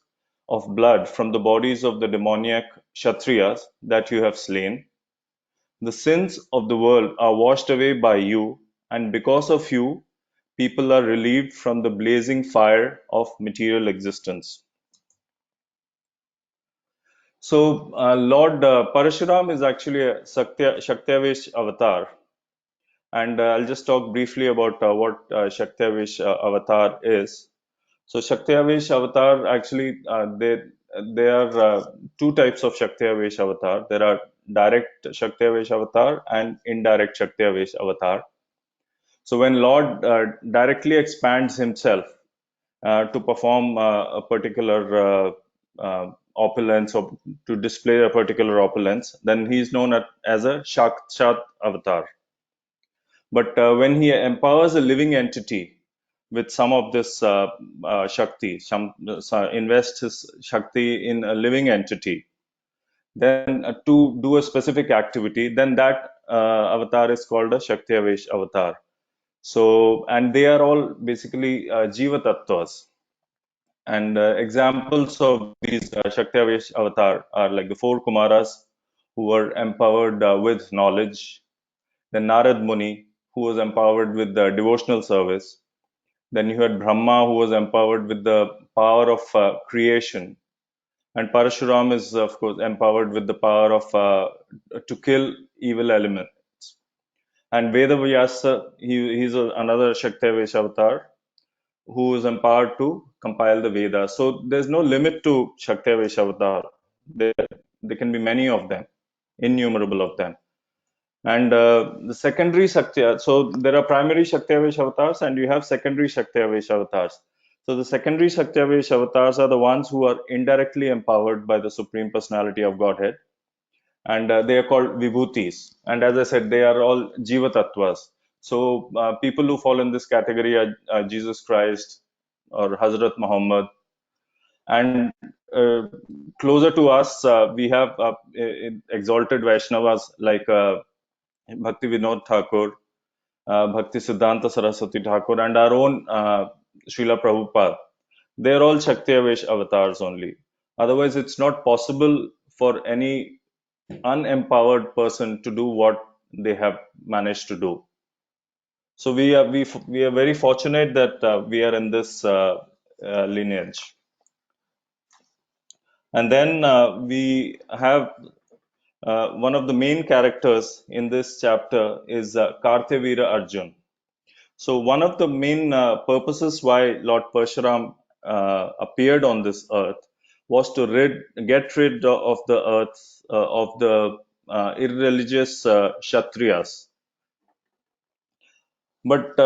Speaker 6: of blood from the bodies of the demoniac Kshatriyas that you have slain. The sins of the world are washed away by you, and because of you, people are relieved from the blazing fire of material existence. So, Lord Parashuram is actually a Shaktiavesh avatar. And I'll just talk briefly about what Shaktiavesh avatar is. So, Shaktiavesh avatar actually, there are two types of Shaktiavesh avatar. There are direct Shaktiavesh avatar and indirect Shaktiavesh avatar. So, when Lord directly expands himself to perform a particular opulence or to display a particular opulence, then he is known as a Shakshat avatar. But when he empowers a living entity with some of this Shakti, invests his Shakti in a living entity, then to do a specific activity, then that avatar is called a Shaktiavesh avatar. So, and they are all basically Jiva Tattvas. And examples of these Shaktiavesh avatar are like the 4 Kumaras who were empowered with knowledge, then Narad Muni, who was empowered with the devotional service. Then you had Brahma, who was empowered with the power of creation. And Parashuram is, of course, empowered with the power of to kill evil elements. And Vedavyasa, he's another Shaktiavesh avatar who is empowered to compile the Vedas. So there's no limit to Shaktiavesh avatar. There can be many of them, innumerable of them. And the secondary Shakti, so there are primary Shaktiavesh avatars and you have secondary Shaktiavesh avatars. So the secondary Shaktiavesh avatars are the ones who are indirectly empowered by the Supreme Personality of Godhead. And they are called Vibhutis. And as I said, they are all Jiva Tattvas. So people who fall in this category are Jesus Christ or Hazrat Muhammad. And closer to us, we have exalted Vaishnavas like Bhakti Vinod Thakur, Bhakti Siddhanta Saraswati Thakur, and our own Srila Prabhupada. They are all Shaktiavesh avatars only. Otherwise, it's not possible for any unempowered person to do what they have managed to do. So we are very fortunate that we are in this lineage. And then we have one of the main characters in this chapter is Karthavira Arjun. So one of the main purposes why Lord Parshuram appeared on this earth was to get rid of the earth, of the irreligious Kshatriyas. But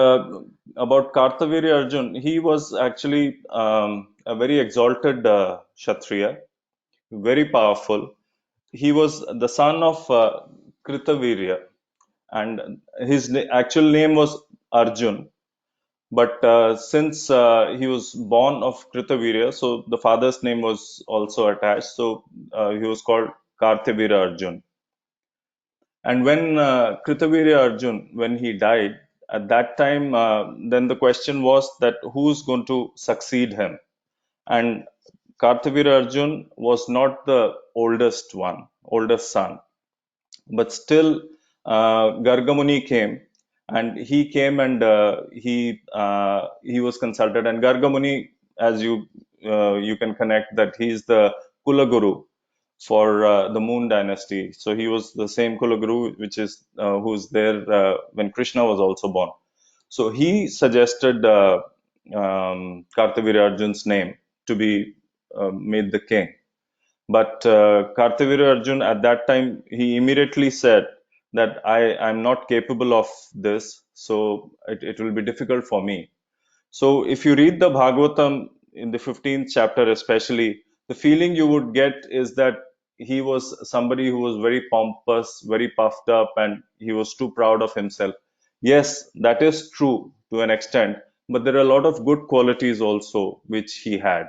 Speaker 6: about Karthavira Arjun, he was actually a very exalted Kshatriya, very powerful. He was the son of Kritavirya, and his actual name was Arjun. But since he was born of Kritavirya, so the father's name was also attached. So he was called Karthavira Arjun. And when Kritavirya Arjun, when he died, at that time, then the question was that who's going to succeed him? And Karthavira Arjun was not the oldest son, but still Gargamuni came, and he came and he was consulted. And Gargamuni, as you can connect that he's the Kula Guru for the Moon Dynasty. So he was the same Kula Guru, which is who's there when Krishna was also born. So he suggested Karthavira Arjun's name to be made the king. But Karthavira Arjun at that time, he immediately said that I'm not capable of this, so it will be difficult for me. So if you read the Bhagavatam in the 15th chapter, especially, the feeling you would get is that he was somebody who was very pompous, very puffed up, and he was too proud of himself. Yes, that is true to an extent, but there are a lot of good qualities also which he had.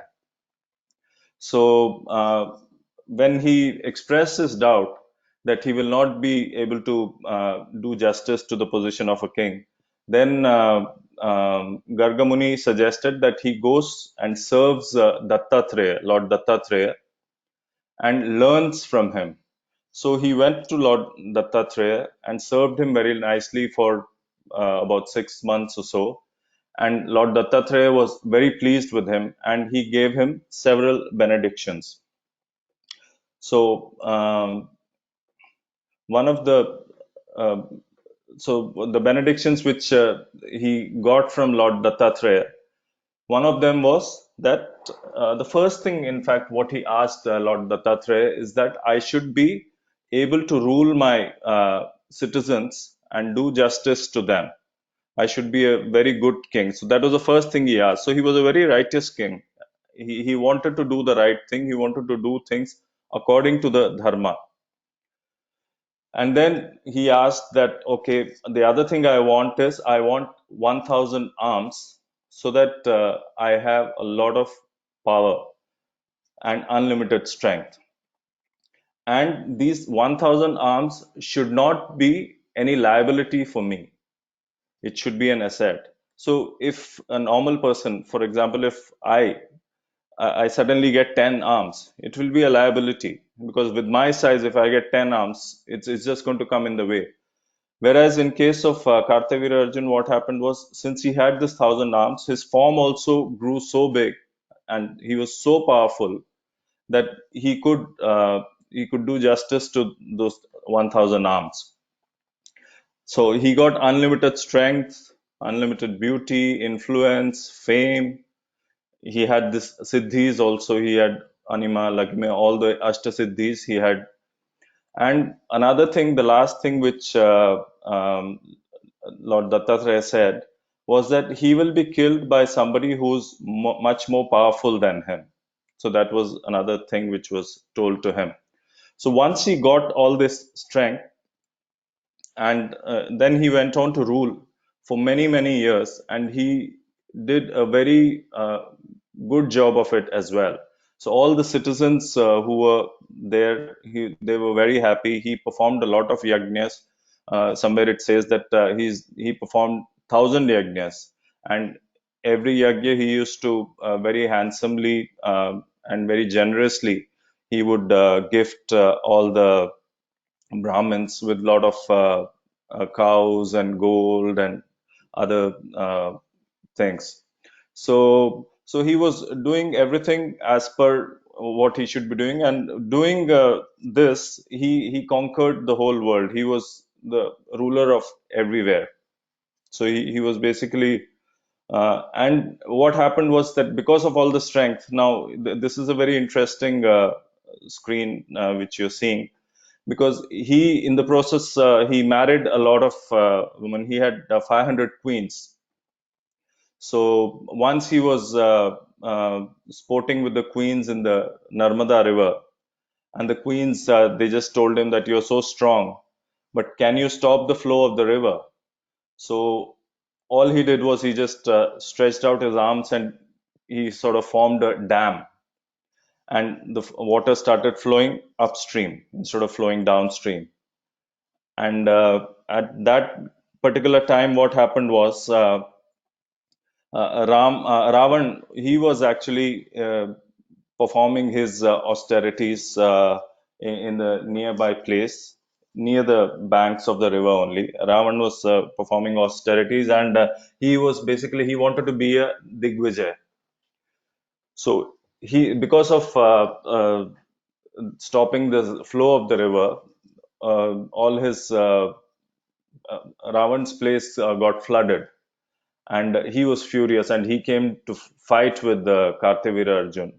Speaker 6: So when he expressed his doubt that he will not be able to do justice to the position of a king, then Garga Muni suggested that he goes and serves Dattatreya, Lord Dattatreya, and learns from him. So he went to Lord Dattatreya and served him very nicely for about 6 months or so. And Lord Dattatreya was very pleased with him, and he gave him several benedictions. So one of the uh, the benedictions which he got from Lord Dattatreya, one of them was that the first thing, in fact, what he asked Lord Dattatreya is that I should be able to rule my citizens and do justice to them. I should be a very good king. So that was the first thing he asked. So he was a very righteous king. He wanted to do the right thing. He wanted to do things according to the dharma. And then he asked that, okay, the other thing I want is I want 1,000 arms so that I have a lot of power and unlimited strength. And these 1,000 arms should not be any liability for me. It should be an asset. So if a normal person, for example, if I suddenly get 10 arms, it will be a liability, because with my size, if I get 10 arms, it's just going to come in the way. Whereas in case of Kartavira Arjun, what happened was, since he had this 1,000 arms, his form also grew so big and he was so powerful that he could do justice to those 1,000 arms. So he got unlimited strength, unlimited beauty, influence, fame. He had this siddhis also. He had anima, lagme, all the ashta siddhis he had. And another thing, the last thing which Lord Dattatreya said was that he will be killed by somebody who's much more powerful than him. So that was another thing which was told to him. So once he got all this strength, and then he went on to rule for many, many years, and he did a very good job of it as well. So all the citizens who were there, they were very happy. He performed a lot of yajnas. Somewhere it says that he performed 1,000 yajnas, and every yajna he used to very handsomely and very generously he would gift all the Brahmins with a lot of cows and gold and other things. So he was doing everything as per what he should be doing, and doing this, he conquered the whole world. He was the ruler of everywhere. So he was basically, and what happened was that because of all the strength, now this is a very interesting screen which you're seeing, because he, in the process, he married a lot of women. He had 500 queens. So once he was sporting with the queens in the Narmada River, and the queens, they just told him that you're so strong, but can you stop the flow of the river? So all he did was he just stretched out his arms and he sort of formed a dam, and the water started flowing upstream instead of flowing downstream. And at that particular time, what happened was Ravan, he was actually performing his austerities in the nearby place, near the banks of the river only. Ravan was performing austerities, and he was basically, he wanted to be a Digvijay. So because of stopping the flow of the river, all his Ravan's place got flooded, and he was furious, and he came to fight with Kartavira Arjun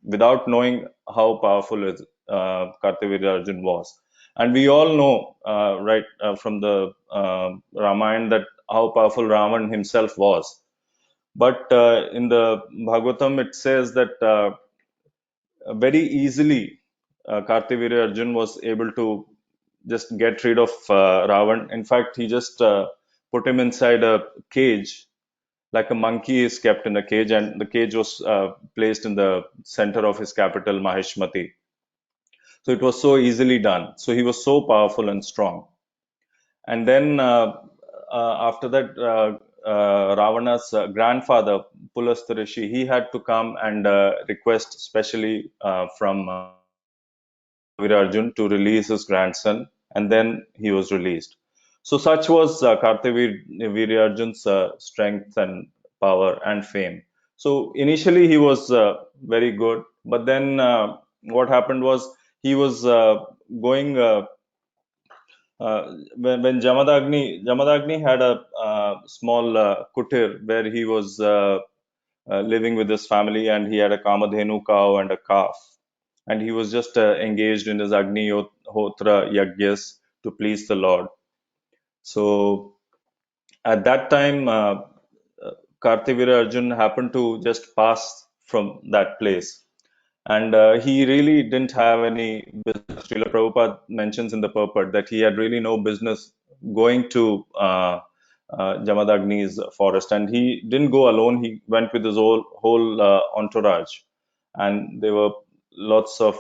Speaker 6: without knowing how powerful Kartavira Arjun was. And we all know, right, from the Ramayana, that how powerful Ravan himself was. But in the Bhagavatam, it says that very easily Kartavirya Arjun was able to just get rid of Ravan. In fact, he just put him inside a cage, like a monkey is kept in a cage, and the cage was placed in the center of his capital, Maheshmati. So it was so easily done. So he was so powerful and strong. And then after that, Ravana's grandfather, Pulastya Rishi, he had to come and request specially from Kartavirya Arjun to release his grandson, and then he was released. So such was Kartavirya Arjun's strength and power and fame. So initially he was very good, but then what happened was he was going when Jamadagni had a small kutir where he was living with his family, and he had a Kamadhenu cow and a calf, and he was just engaged in his Agni Hotra Yagyas to please the Lord. So at that time, Kartavirya Arjun happened to just pass from that place, and he really didn't have any business. Srila Prabhupada mentions in the purport that he had really no business going to Jamadagni's forest, and he didn't go alone. He went with his whole entourage, and there were lots of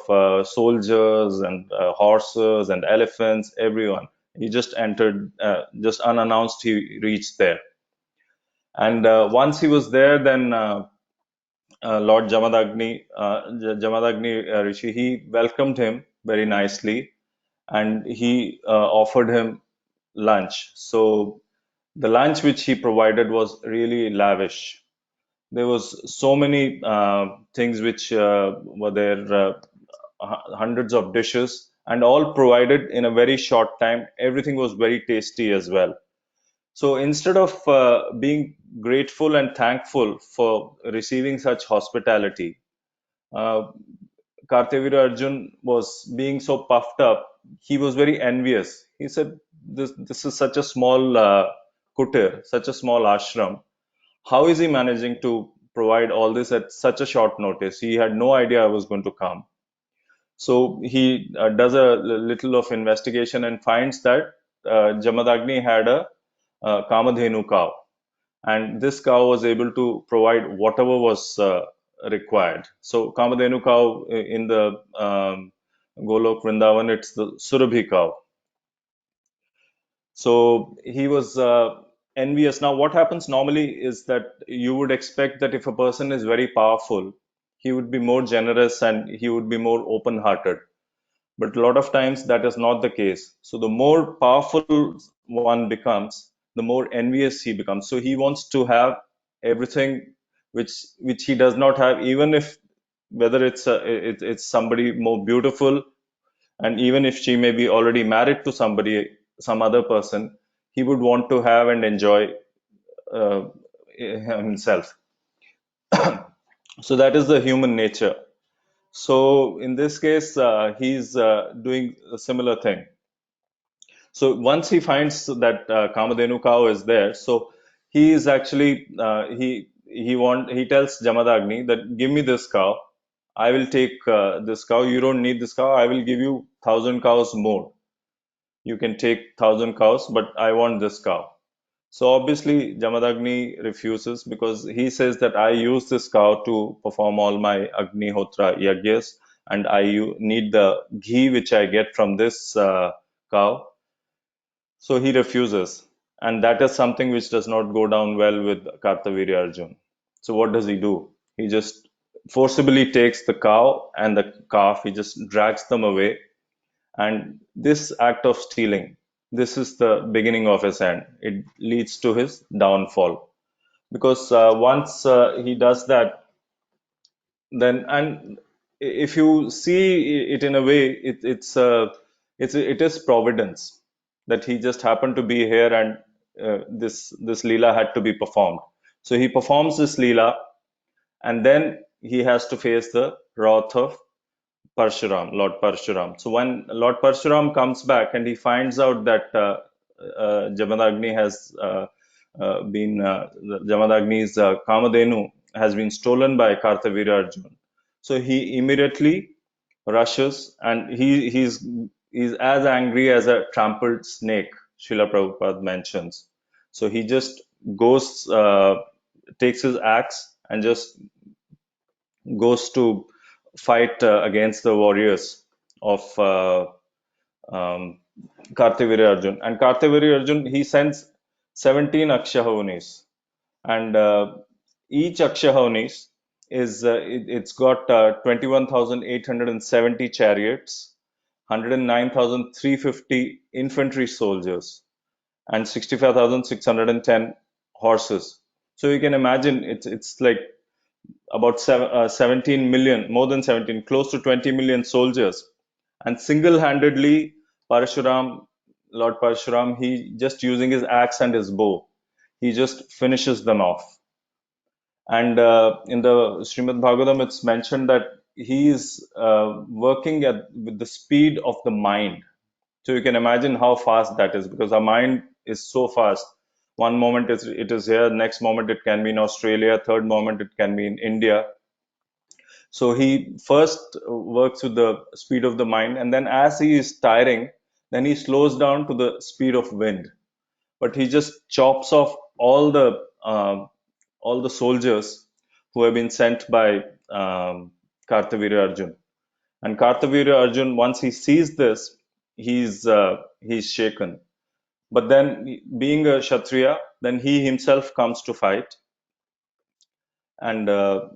Speaker 6: soldiers and horses and elephants, everyone. He just entered, just unannounced, he reached there. And once he was there, then Lord Jamadagni Rishi, he welcomed him very nicely, and he offered him lunch. So the lunch which he provided was really lavish. There was so many things which were there, hundreds of dishes, and all provided in a very short time. Everything was very tasty as well. So instead of being grateful and thankful for receiving such hospitality, uh, Kartavirya Arjun was being so puffed up. He was very envious. He said, "This is such a small kutir, such a small ashram. How is he managing to provide all this at such a short notice? He had no idea I was going to come." So he does a little of investigation and finds that Jamadagni had a Kamadhenu cow, and this cow was able to provide whatever was required. So Kamadhenu cow in the Golok Vrindavan, it's the Surabhi cow. So he was envious. Now, what happens normally is that you would expect that if a person is very powerful, he would be more generous and he would be more open-hearted. But a lot of times that is not the case. So the more powerful one becomes, the more envious he becomes. So he wants to have everything which he does not have, even if whether it's somebody more beautiful, and even if she may be already married to somebody, some other person, he would want to have and enjoy uh, himself. So that is the human nature. So in this case, he's doing a similar thing. So once he finds that Kamadhenu cow is there, so he is actually he tells Jamadagni that give me this cow, I will take this cow. You don't need this cow. I will give you 1,000 cows more. You can take 1,000 cows, but I want this cow. So obviously Jamadagni refuses because he says that I use this cow to perform all my Agni Hotra Yagyas, and I need the ghee which I get from this cow. So he refuses, and that is something which does not go down well with Kartavirya Arjun. So what does he do? He just forcibly takes the cow and the calf, he just drags them away. And this act of stealing, this is the beginning of his end. It leads to his downfall. Because once he does that, then, and if you see it in a way, it is providence that he just happened to be here, and this Leela had to be performed. So he performs this Leela, and then he has to face the wrath of Parshuram, Lord Parshuram. So when Lord Parshuram comes back and he finds out that Jamadagni has Jamadagni's Kamadhenu has been stolen by Kartavira Arjun. So he immediately rushes, and he's as angry as a trampled snake, Srila Prabhupada mentions. So he just goes, takes his axe and just goes to fight against the warriors of Kartavira Arjun. And Kartavira Arjun, he sends 17 Akshaunis, and each Akshaunis it's got 21,870 chariots, 109,350 infantry soldiers, and 65,610 horses. So you can imagine it's like about 17 million, more than 17, close to 20 million soldiers. And single-handedly, Lord Parshuram, he just using his axe and his bow, he just finishes them off. And in the Srimad Bhagavatam, it's mentioned that he is working with the speed of the mind. So you can imagine how fast that is, because our mind is so fast. One moment it is here, next moment it can be in Australia, third moment it can be in India. So he first works with the speed of the mind, and then as he is tiring, then he slows down to the speed of wind. But he just chops off all the soldiers who have been sent by Kartavira Arjun. And Kartavira Arjun, once he sees this, he's shaken. But then, being a Kshatriya, then he himself comes to fight, and then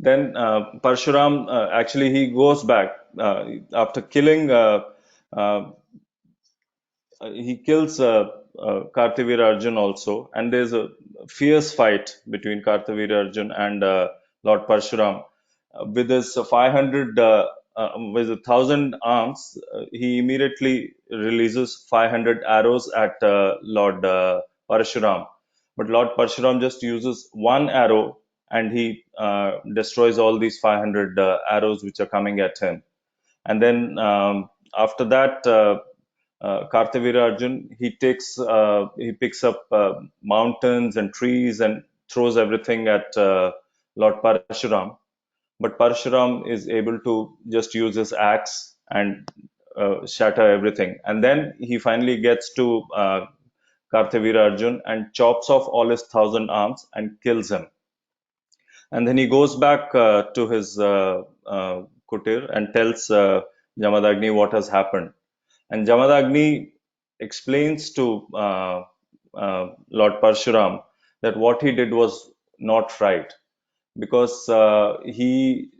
Speaker 6: Parshuram, actually he goes back after killing. He kills Kartavira Arjun also, and there's a fierce fight between Kartavira Arjun and Lord Parshuram. With his 500, with 1,000 arms, he immediately releases 500 arrows at Lord Parshuram. But Lord Parshuram just uses one arrow, and he destroys all these 500 arrows which are coming at him. And then after that, Kartavira Arjun, he picks up mountains and trees and throws everything at Lord Parshuram. But Parshuram is able to just use his axe and shatter everything. And then he finally gets to Kartavira Arjun and chops off all his 1,000 arms and kills him. And then he goes back to his kutir and tells Jamadagni what has happened. And Jamadagni explains to Lord Parshuram that what he did was not right, because he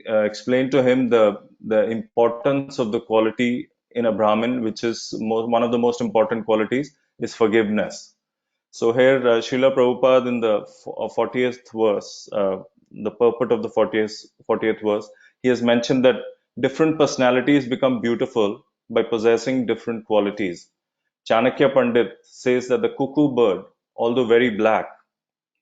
Speaker 6: explained to him the importance of the quality in a Brahmin, which is one of the most important qualities, is forgiveness. So here, Srila Prabhupada in the 40th verse, the purport of the 40th verse, he has mentioned that different personalities become beautiful by possessing different qualities. Chanakya Pandit says that the cuckoo bird, although very black,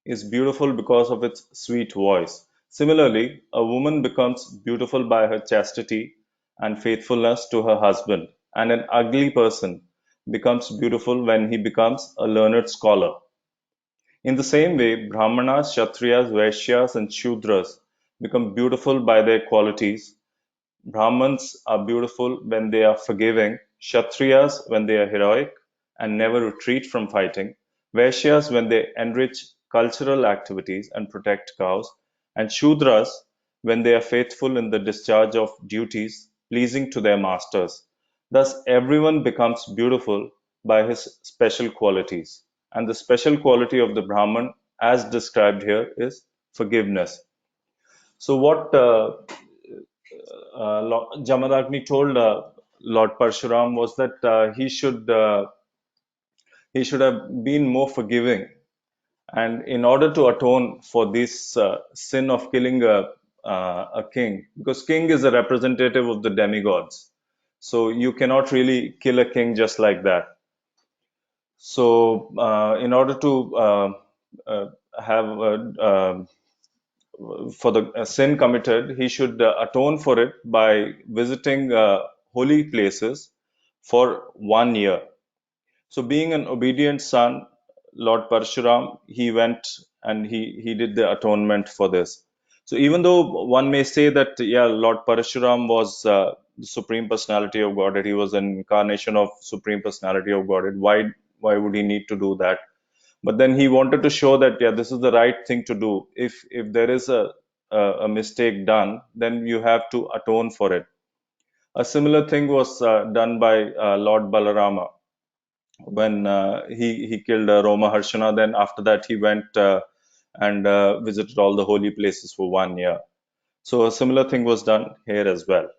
Speaker 6: is beautiful because of its sweet voice. Similarly, a woman becomes beautiful by her chastity and faithfulness to her husband, and an ugly person becomes beautiful when he becomes a learned scholar. In the same way, Brahmanas, Kshatriyas, Vaishyas, and Shudras become beautiful by their qualities. Brahmans are beautiful when they are forgiving, Kshatriyas when they are heroic and never retreat from fighting, Vaishyas when they enrich cultural activities and protect cows, and Shudras when they are faithful in the discharge of duties pleasing to their masters. Thus, everyone becomes beautiful by his special qualities. And the special quality of the Brahman, as described here, is forgiveness. So, what Jamadagni told Lord Parshuram was that he should have been more forgiving, and in order to atone for this sin of killing a king, because king is a representative of the demigods, so you cannot really kill a king just like that. So in order to have for the sin committed, he should atone for it by visiting holy places for 1 year. So, being an obedient son, Lord Parshuram, he went and he did the atonement for this. So, even though one may say that, yeah, Lord Parshuram was the Supreme Personality of Godhead, he was an incarnation of Supreme Personality of Godhead, why would he need to do that? But then he wanted to show that, yeah, this is the right thing to do. If there is a mistake done, then you have to atone for it. A similar thing was done by Lord Balarama when he killed Roma Harshana. Then after that, he went and visited all the holy places for 1 year. So a similar thing was done here as well.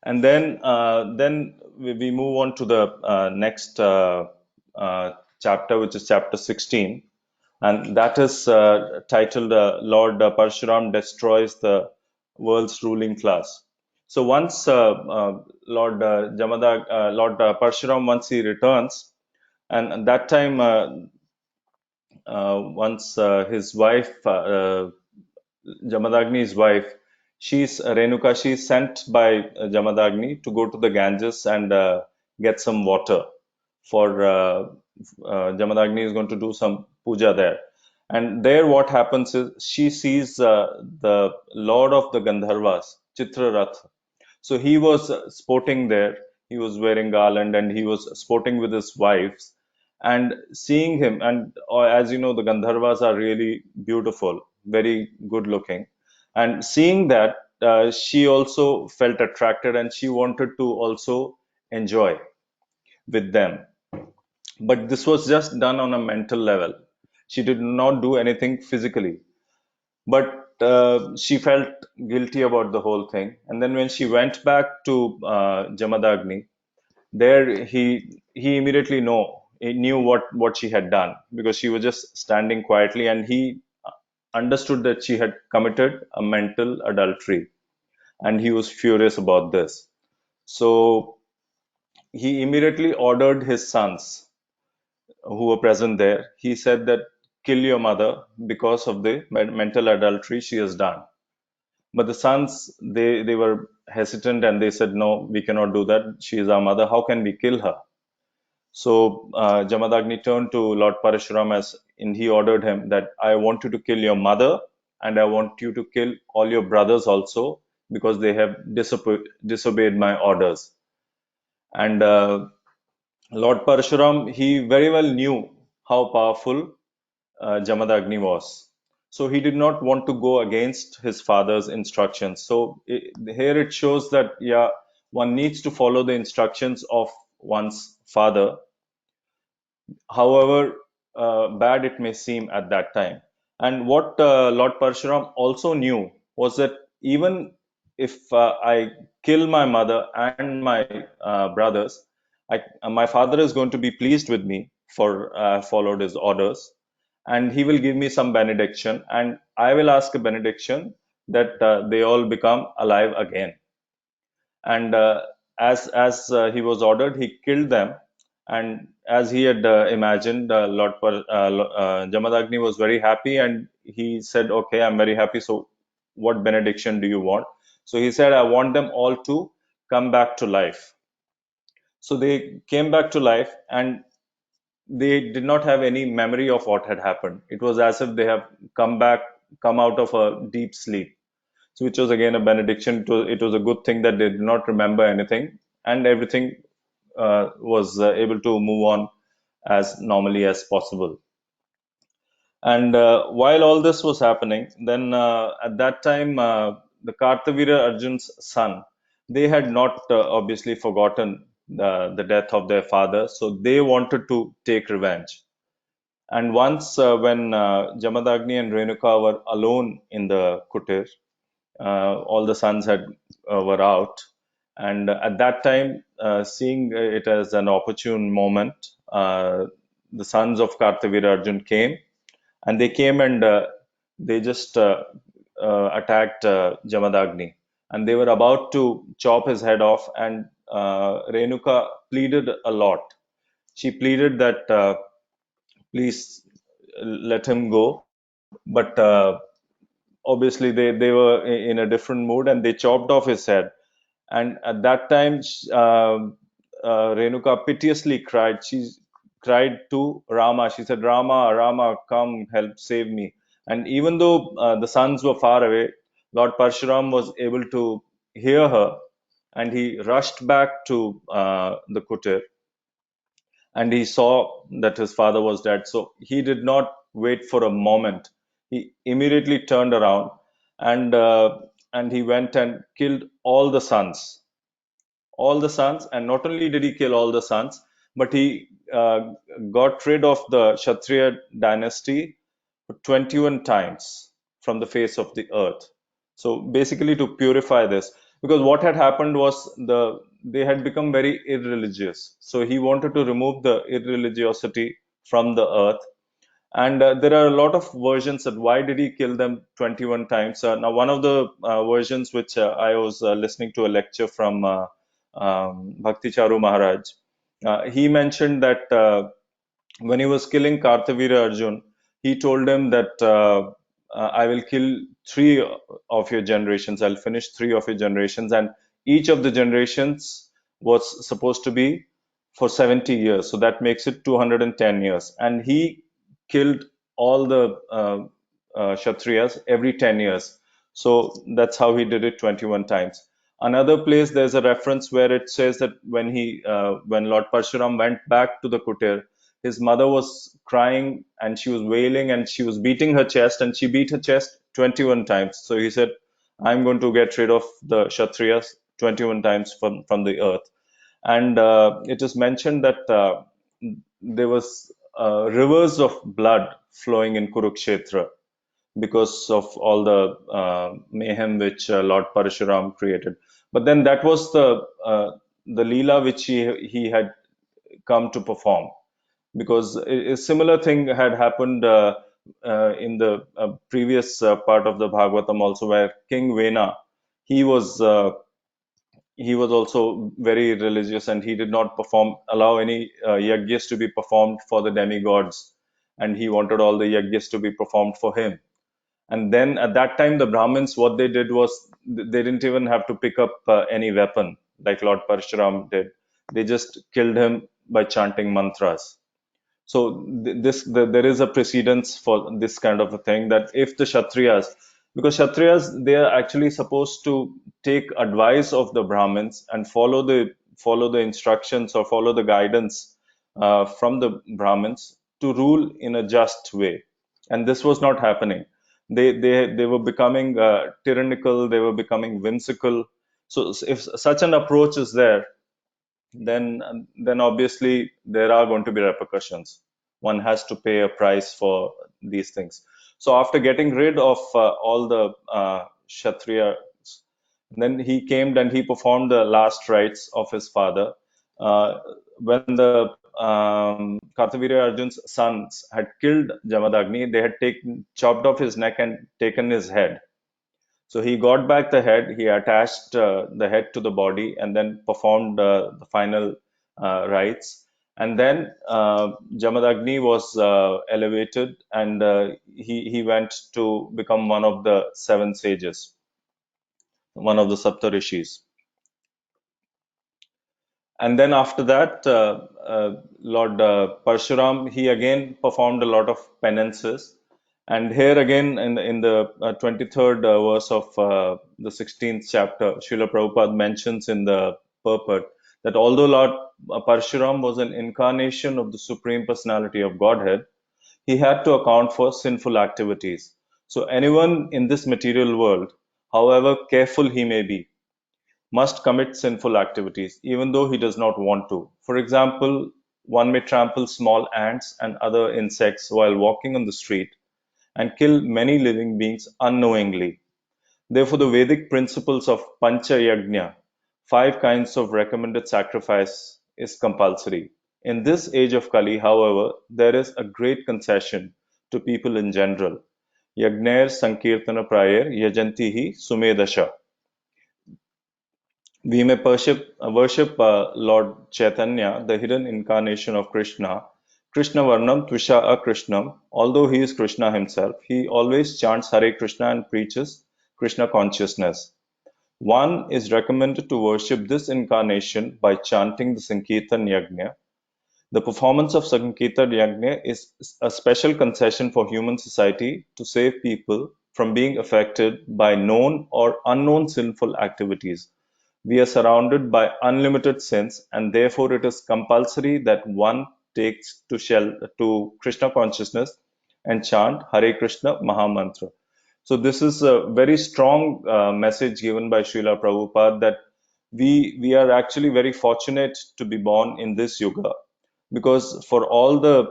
Speaker 6: And then we move on to the next chapter, which is chapter 16, and that is titled Lord Parshuram Destroys the World's Ruling Class. So once Lord Parshuram, once he returns, and at that time, once his wife, Jamadagni's wife, she's Renuka, she's sent by Jamadagni to go to the Ganges and get some water for Jamadagni is going to do some puja there. And there what happens is she sees the Lord of the Gandharvas, Chitrarath. So he was sporting there. He was wearing garland and he was sporting with his wives. And seeing him, and as you know, the Gandharvas are really beautiful, very good looking. And seeing that, she also felt attracted and she wanted to also enjoy with them. But this was just done on a mental level. She did not do anything physically. But she felt guilty about the whole thing. And then when she went back to Jamadagni, there he immediately he knew what she had done, because she was just standing quietly, and he understood that she had committed a mental adultery, and he was furious about this. So he immediately ordered his sons who were present there. He said that kill your mother because of the mental adultery she has done. But the sons, they were hesitant and they said, no, we cannot do that. She is our mother. How can we kill her? So Jamadagni turned to Lord Parashuram and he ordered him that I want you to kill your mother and I want you to kill all your brothers also, because they have disobeyed my orders. And Lord Parashuram, he very well knew how powerful Jamadagni was. So he did not want to go against his father's instructions. So here it shows that, yeah, one needs to follow the instructions of one's father, however bad it may seem at that time. And what Lord Parshuram also knew was that even if I kill my mother and my brothers, my father is going to be pleased with me for followed his orders, and he will give me some benediction, and I will ask a benediction that they all become alive again. And as he was ordered, he killed them. And as he had imagined, Jamadagni was very happy, and he said, okay, I'm very happy, so what benediction do you want? So he said, I want them all to come back to life. So they came back to life, and they did not have any memory of what had happened. It was as if they have come out of a deep sleep. So which was again a benediction. It was a good thing that they did not remember anything, and everything was able to move on as normally as possible. And while all this was happening, then at that time, the Kartavira Arjun's son, they had not obviously forgotten the death of their father, so they wanted to take revenge. And once when Jamadagni and Renuka were alone in the kutir, all the sons were out, and at that time, seeing it as an opportune moment, the sons of Kartavira Arjun came, and they came and they just attacked Jamadagni, and they were about to chop his head off, and Renuka pleaded a lot. She pleaded that please let him go, but obviously they were in a different mood, and they chopped off his head. And at that time, Renuka piteously cried. She cried to Rama. She said, Rama, Rama, come help, save me. And even though the sons were far away, Lord Parshuram was able to hear her, and he rushed back to the kutir, and he saw that his father was dead. So he did not wait for a moment. He immediately turned around, and he went and killed all the sons. And not only did he kill all the sons, but he got rid of the Kshatriya dynasty 21 times from the face of the earth. So basically to purify this, because what had happened was they had become very irreligious. So he wanted to remove the irreligiosity from the earth. And there are a lot of versions that why did he kill them 21 times. Now, one of the versions which I was listening to a lecture from Bhakti Charu Maharaj, he mentioned that when he was killing Kartavira Arjun, he told him that I will kill three of your generations. I'll finish three of your generations, and each of the generations was supposed to be for 70 years. So that makes it 210 years. And he killed all the Kshatriyas every 10 years. So that's how he did it 21 times. Another place, there's a reference where it says that when Lord Parshuram went back to the kutir, his mother was crying and she was wailing and she was beating her chest, and she beat her chest 21 times. So he said, I'm going to get rid of the Kshatriyas 21 times from the earth. And it is mentioned that there was rivers of blood flowing in Kurukshetra because of all the mayhem which Lord Parshuram created. But then that was the Leela which he had come to perform, because a similar thing had happened in the previous part of the Bhagavatam also, where King Vena, he was also very religious, and he did not allow any yajnas to be performed for the demigods, and he wanted all the yajnas to be performed for him. And then at that time, the Brahmins, what they did was they didn't even have to pick up any weapon like Lord Parshuram did. They just killed him by chanting mantras. So there is a precedence for this kind of a thing, that if the Kshatriyas, because Kshatriyas, they are actually supposed to take advice of the Brahmins and follow the instructions or follow the guidance from the Brahmins to rule in a just way. And this was not happening. They were becoming tyrannical, they were becoming whimsical. So if such an approach is there, then obviously there are going to be repercussions. One has to pay a price for these things. So after getting rid of all the Kshatriyas, then he came and he performed the last rites of his father. When the Kartavirya Arjun's sons had killed Jamadagni, they had chopped off his neck and taken his head. So he got back the head, he attached the head to the body, and then performed the final rites. And then Jamadagni was elevated, and he went to become one of the seven sages, one of the Saptarishis. And then after that, Lord Parshuram, he again performed a lot of penances. And here again, in the 23rd verse of the 16th chapter, Srila Prabhupada mentions in the purport that although Lord Parshuram was an incarnation of the Supreme Personality of Godhead, he had to account for sinful activities. So anyone in this material world, however careful he may be, must commit sinful activities, even though he does not want to. For example, one may trample small ants and other insects while walking on the street and kill many living beings unknowingly. Therefore, the Vedic principles of Pancha Yajna, 5 kinds of recommended sacrifice, is compulsory. In this age of Kali, however, there is a great concession to people in general. Yagnair Sankirtana Prayer Yajantihi Sumedasha. We may worship Lord Chaitanya, the hidden incarnation of Krishna, Krishna Varnam Tvisha Akrishnam. Although he is Krishna himself, he always chants Hare Krishna and preaches Krishna consciousness. One is recommended to worship this incarnation by chanting the Sankirtan Yajna. The performance of Sankirtan Yajna is a special concession for human society to save people from being affected by known or unknown sinful activities. We are surrounded by unlimited sins, and therefore it is compulsory that one takes to Krishna consciousness and chant Hare Krishna Mahamantra. So this is a very strong message given by Srila Prabhupada that we are actually very fortunate to be born in this yuga, because for all the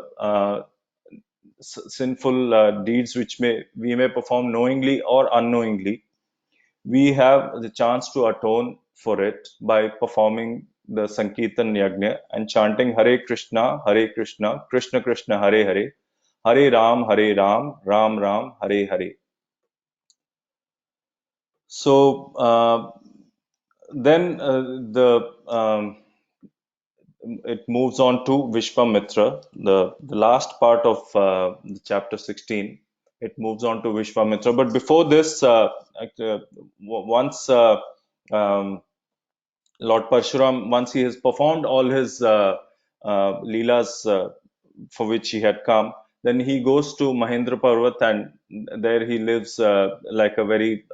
Speaker 6: sinful deeds which we may perform knowingly or unknowingly, we have the chance to atone for it by performing the Sankirtan Yajna and chanting Hare Krishna, Krishna Krishna, Hare Hare, Hare Ram, Ram Ram, Hare Hare. So then it moves on to Vishwamitra, the last part of the chapter 16. It moves on to Vishwamitra. But before this, once Lord Parshuram, once he has performed all his leelas for which he had come, then he goes to Mahendra Parvat, and there he lives like a very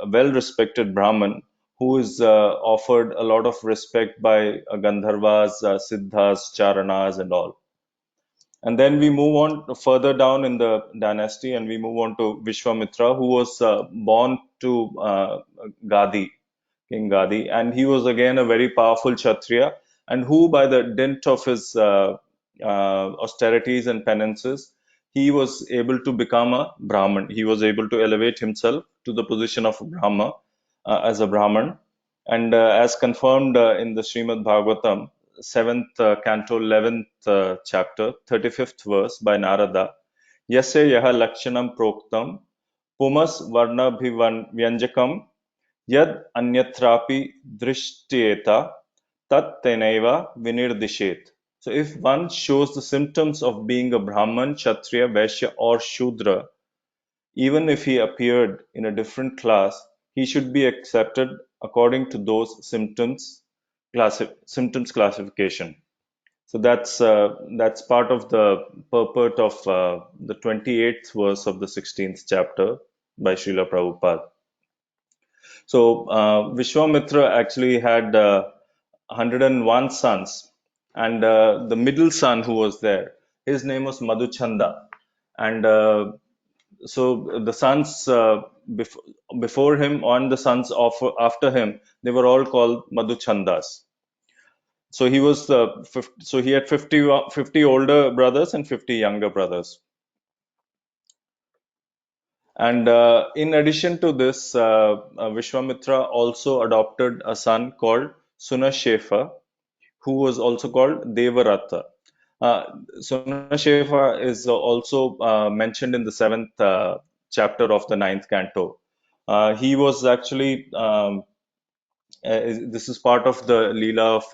Speaker 6: well-respected Brahmin who is offered a lot of respect by Gandharvas, Siddhas, Charanas, and all. And then we move on further down in the dynasty, and we move on to Vishwamitra, who was born to Gadi, King Gadi, and he was again a very powerful Kshatriya, and who, by the dint of his austerities and penances, he was able to become a Brahmin. He was able to elevate himself to the position of Brahma as a Brahmin. And as confirmed in the Srimad Bhagavatam, 7th canto, 11th chapter, 35th verse by Narada, Yasya yaha lakshanam proktam, pumas varnabhivyanjakam, yad anyatrapi drishyeta, tat tenaiva vinirdishet. So if one shows the symptoms of being a Brahman, Kshatriya, Vaishya or Shudra, even if he appeared in a different class, he should be accepted according to those symptoms classification. So that's part of the purport of the 28th verse of the 16th chapter by Srila Prabhupada. So Vishwamitra actually had 101 sons, and the middle son who was there, his name was Madhuchanda, and so the sons before him and the sons after him, they were all called Madhuchandas. So he was so he had 50 older brothers and 50 younger brothers. And in addition to this, Vishwamitra also adopted a son called Sunashefa, who was also called Devarata. Sunashefa is also mentioned in the 7th chapter of the 9th canto. He was actually, this is part of the Leela of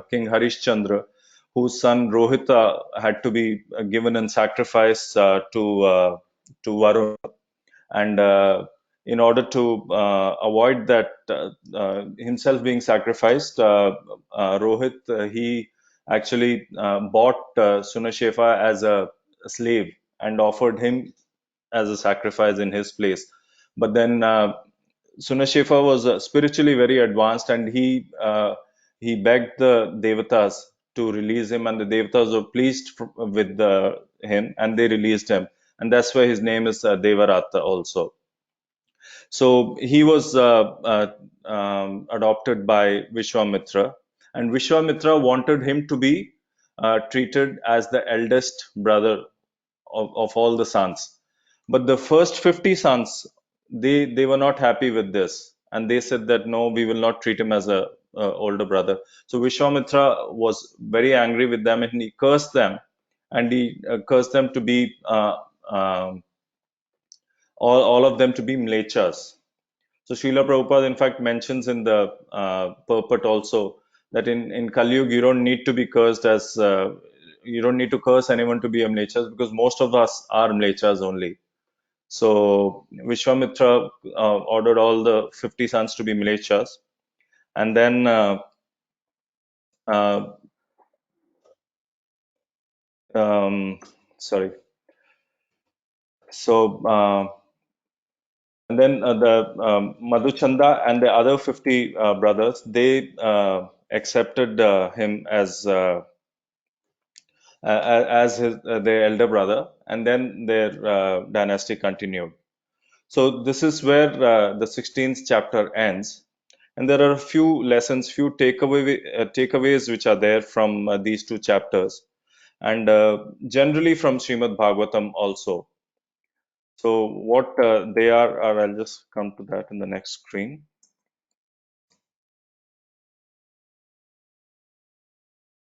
Speaker 6: King Harishchandra, whose son Rohita had to be given in sacrifice to Varun. And in order to avoid that himself being sacrificed, Rohit, he actually bought Sunashefa as a slave and offered him as a sacrifice in his place. But then Sunashefa was spiritually very advanced, and he begged the Devatas to release him, and the Devatas were pleased with him, and they released him. And that's why his name is Devarata also. So he was adopted by Vishwamitra, and Vishwamitra wanted him to be treated as the eldest brother of all the sons. But the first 50 sons, they were not happy with this, and they said that no, we will not treat him as a older brother. So Vishwamitra was very angry with them, and he cursed them, and he cursed them to be all of them to be mlechas. So Srila Prabhupada in fact mentions in the purport also that in Kali Yuga you don't need to be cursed as you don't need to curse anyone to be a mlechas, because most of us are mlechas only. So Vishwamitra ordered all the 50 sons to be mlechas, and then sorry. So and then the Madhuchanda and the other 50 brothers, they accepted him as their elder brother, and then their dynasty continued. So this is where the 16th chapter ends, and there are a few lessons, few takeaways which are there from these two chapters, and generally from Srimad Bhagavatam also. So what they are, I'll just come to that in the next screen.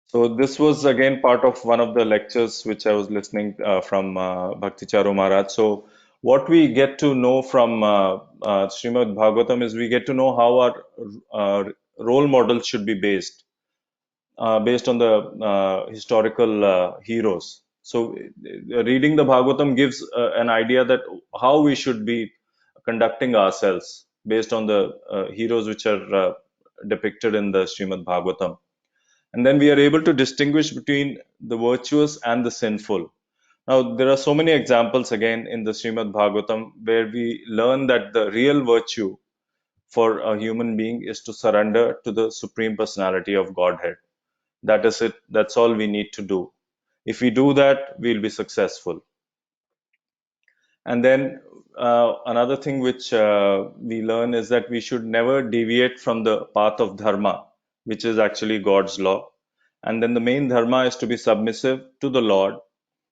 Speaker 6: So this was again part of one of the lectures which I was listening from Bhakti Charu Maharaj. So what we get to know from Srimad Bhagavatam is we get to know how our role models should be based on the historical heroes. So reading the Bhagavatam gives an idea that how we should be conducting ourselves based on the heroes which are depicted in the Srimad Bhagavatam. And then we are able to distinguish between the virtuous and the sinful. Now, there are so many examples again in the Srimad Bhagavatam where we learn that the real virtue for a human being is to surrender to the Supreme Personality of Godhead. That is it. That's all we need to do. If we do that, we'll be successful. And then another thing which we learn is that we should never deviate from the path of dharma, which is actually God's law. And then the main dharma is to be submissive to the Lord.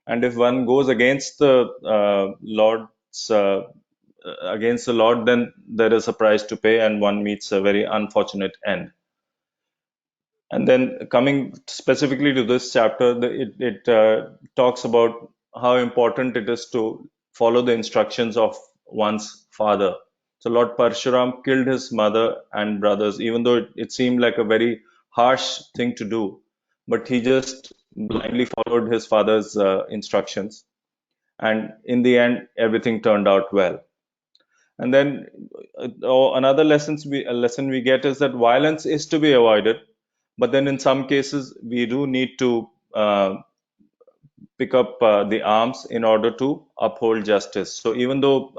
Speaker 6: And if one goes against the Lord, then there is a price to pay, and one meets a very unfortunate end. And then coming specifically to this chapter, it talks about how important it is to follow the instructions of one's father. So Lord Parshuram killed his mother and brothers, even though it seemed like a very harsh thing to do, but he just blindly followed his father's instructions. And in the end, everything turned out well. And then another lesson we get is that violence is to be avoided, but then in some cases we do need to pick up the arms in order to uphold justice. So even though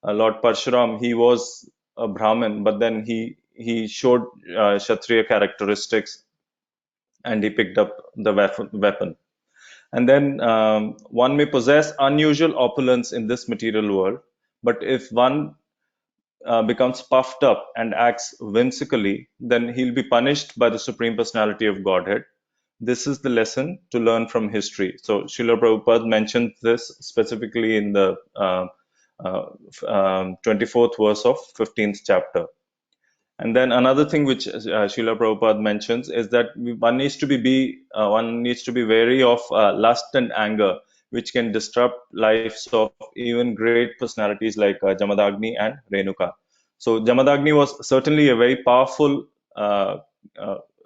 Speaker 6: Lord Parshuram, he was a Brahmin, but then he showed Kshatriya characteristics, and he picked up the weapon. And then one may possess unusual opulence in this material world, but if one becomes puffed up and acts whimsically, then he'll be punished by the Supreme Personality of Godhead. This is the lesson to learn from history. So Srila Prabhupada mentioned this specifically in the 24th verse of 15th chapter. And then another thing which Srila Prabhupada mentions is that one needs to be wary of lust and anger, which can disrupt lives of even great personalities like Jamadagni and Renuka. So Jamadagni was certainly a very powerful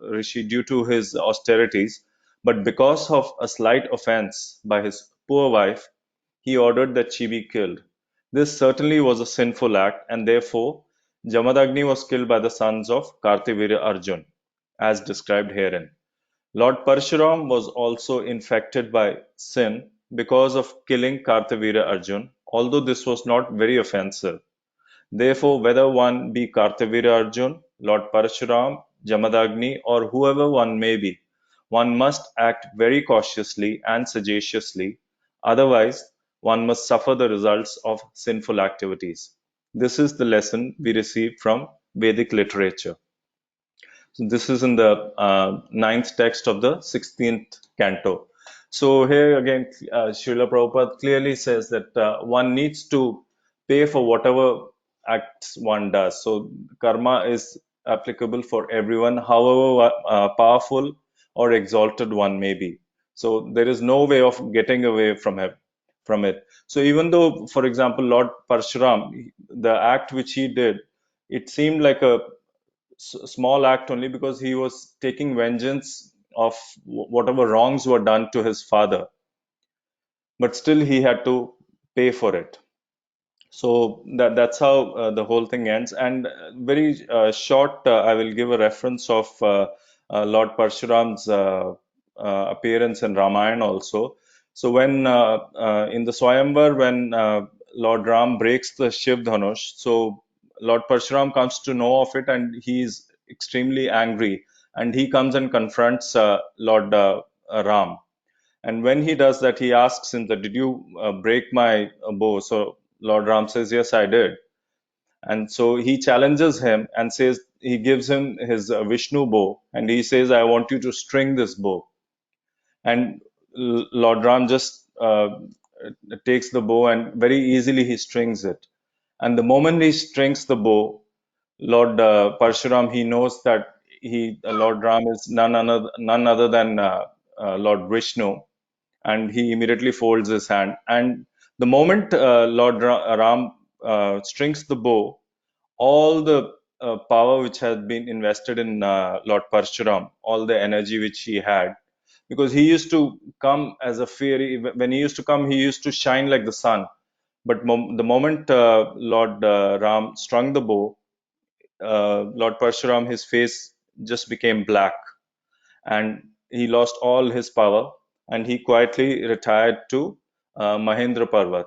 Speaker 6: rishi due to his austerities, but because of a slight offense by his poor wife, he ordered that she be killed. This certainly was a sinful act, and therefore Jamadagni was killed by the sons of Kartavirya Arjun, as described herein. Lord Parshuram was also infected by sin because of killing Kartavirya Arjun, although this was not very offensive. Therefore, whether one be Kartavirya Arjun, Lord Parshuram, Jamadagni, or whoever one may be, one must act very cautiously and sagaciously, otherwise one must suffer the results of sinful activities. This is the lesson we receive from Vedic literature. So this is in the 9th text of the 16th canto. So here again, Srila Prabhupada clearly says that one needs to pay for whatever acts one does. So karma is applicable for everyone, however powerful or exalted one may be. So there is no way of getting away from it. So even though, for example, Lord Parshuram, the act which he did, it seemed like a small act only because he was taking vengeance of whatever wrongs were done to his father, but still he had to pay for it. So that's how the whole thing ends. And very short, I will give a reference of Lord Parshuram's appearance in Ramayana also. So when in the Swayamvar, when Lord Ram breaks the Shiv Dhanush, so Lord Parshuram comes to know of it, and he is extremely angry, and he comes and confronts Lord Ram. And when he does that, he asks him that, did you break my bow? So Lord Ram says, yes, I did. And so he challenges him and says, he gives him his Vishnu bow, and he says, I want you to string this bow. And Lord Ram just takes the bow, and very easily he strings it. And the moment he strings the bow, Lord Parshuram, he knows that Lord Ram is none other than Lord Vishnu, and he immediately folds his hand. And the moment Lord Ram strings the bow, all the power which had been invested in Lord Parshuram, all the energy which he had, because he used to come as a fairy. When he used to come, he used to shine like the sun. But the moment Lord Ram strung the bow, Lord Parshuram, his face just became black, and he lost all his power, and he quietly retired to Mahendra Parvat,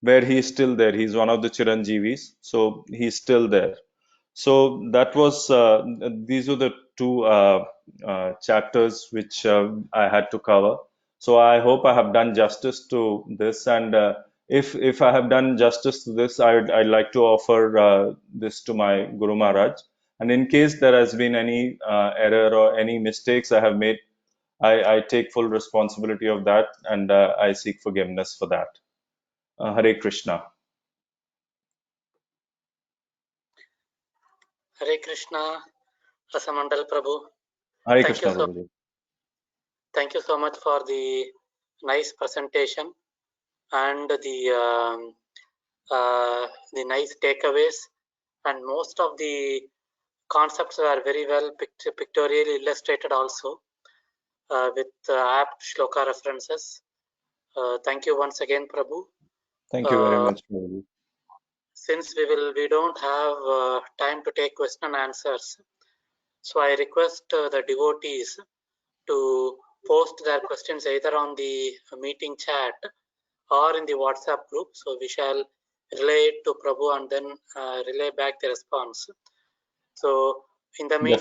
Speaker 6: where he is still there. He's one of the Chiranjeevis, so he's still there. So that was these were the two chapters which I had to cover. So I hope I have done justice to this, and if I have done justice to this, I'd like to offer this to my Guru Maharaj. And in case there has been any error or any mistakes I have made, I take full responsibility of that, and I seek forgiveness for that. Hare Krishna.
Speaker 4: Hare Krishna, Rasamandal Prabhu.
Speaker 6: Hare
Speaker 4: Thank
Speaker 6: Krishna,
Speaker 4: you so-
Speaker 6: Prabhuji.
Speaker 4: Thank you so much for the nice presentation and the nice takeaways, and most of the concepts were very well pictorially illustrated also with apt shloka references. Thank you once again, Prabhu.
Speaker 6: Thank you very much, Prabhuji.
Speaker 4: Since we don't have time to take question and answers, so I request the devotees to post their questions either on the meeting chat or in the WhatsApp group. So we shall relay it to Prabhu and then relay back the response. So in the meantime,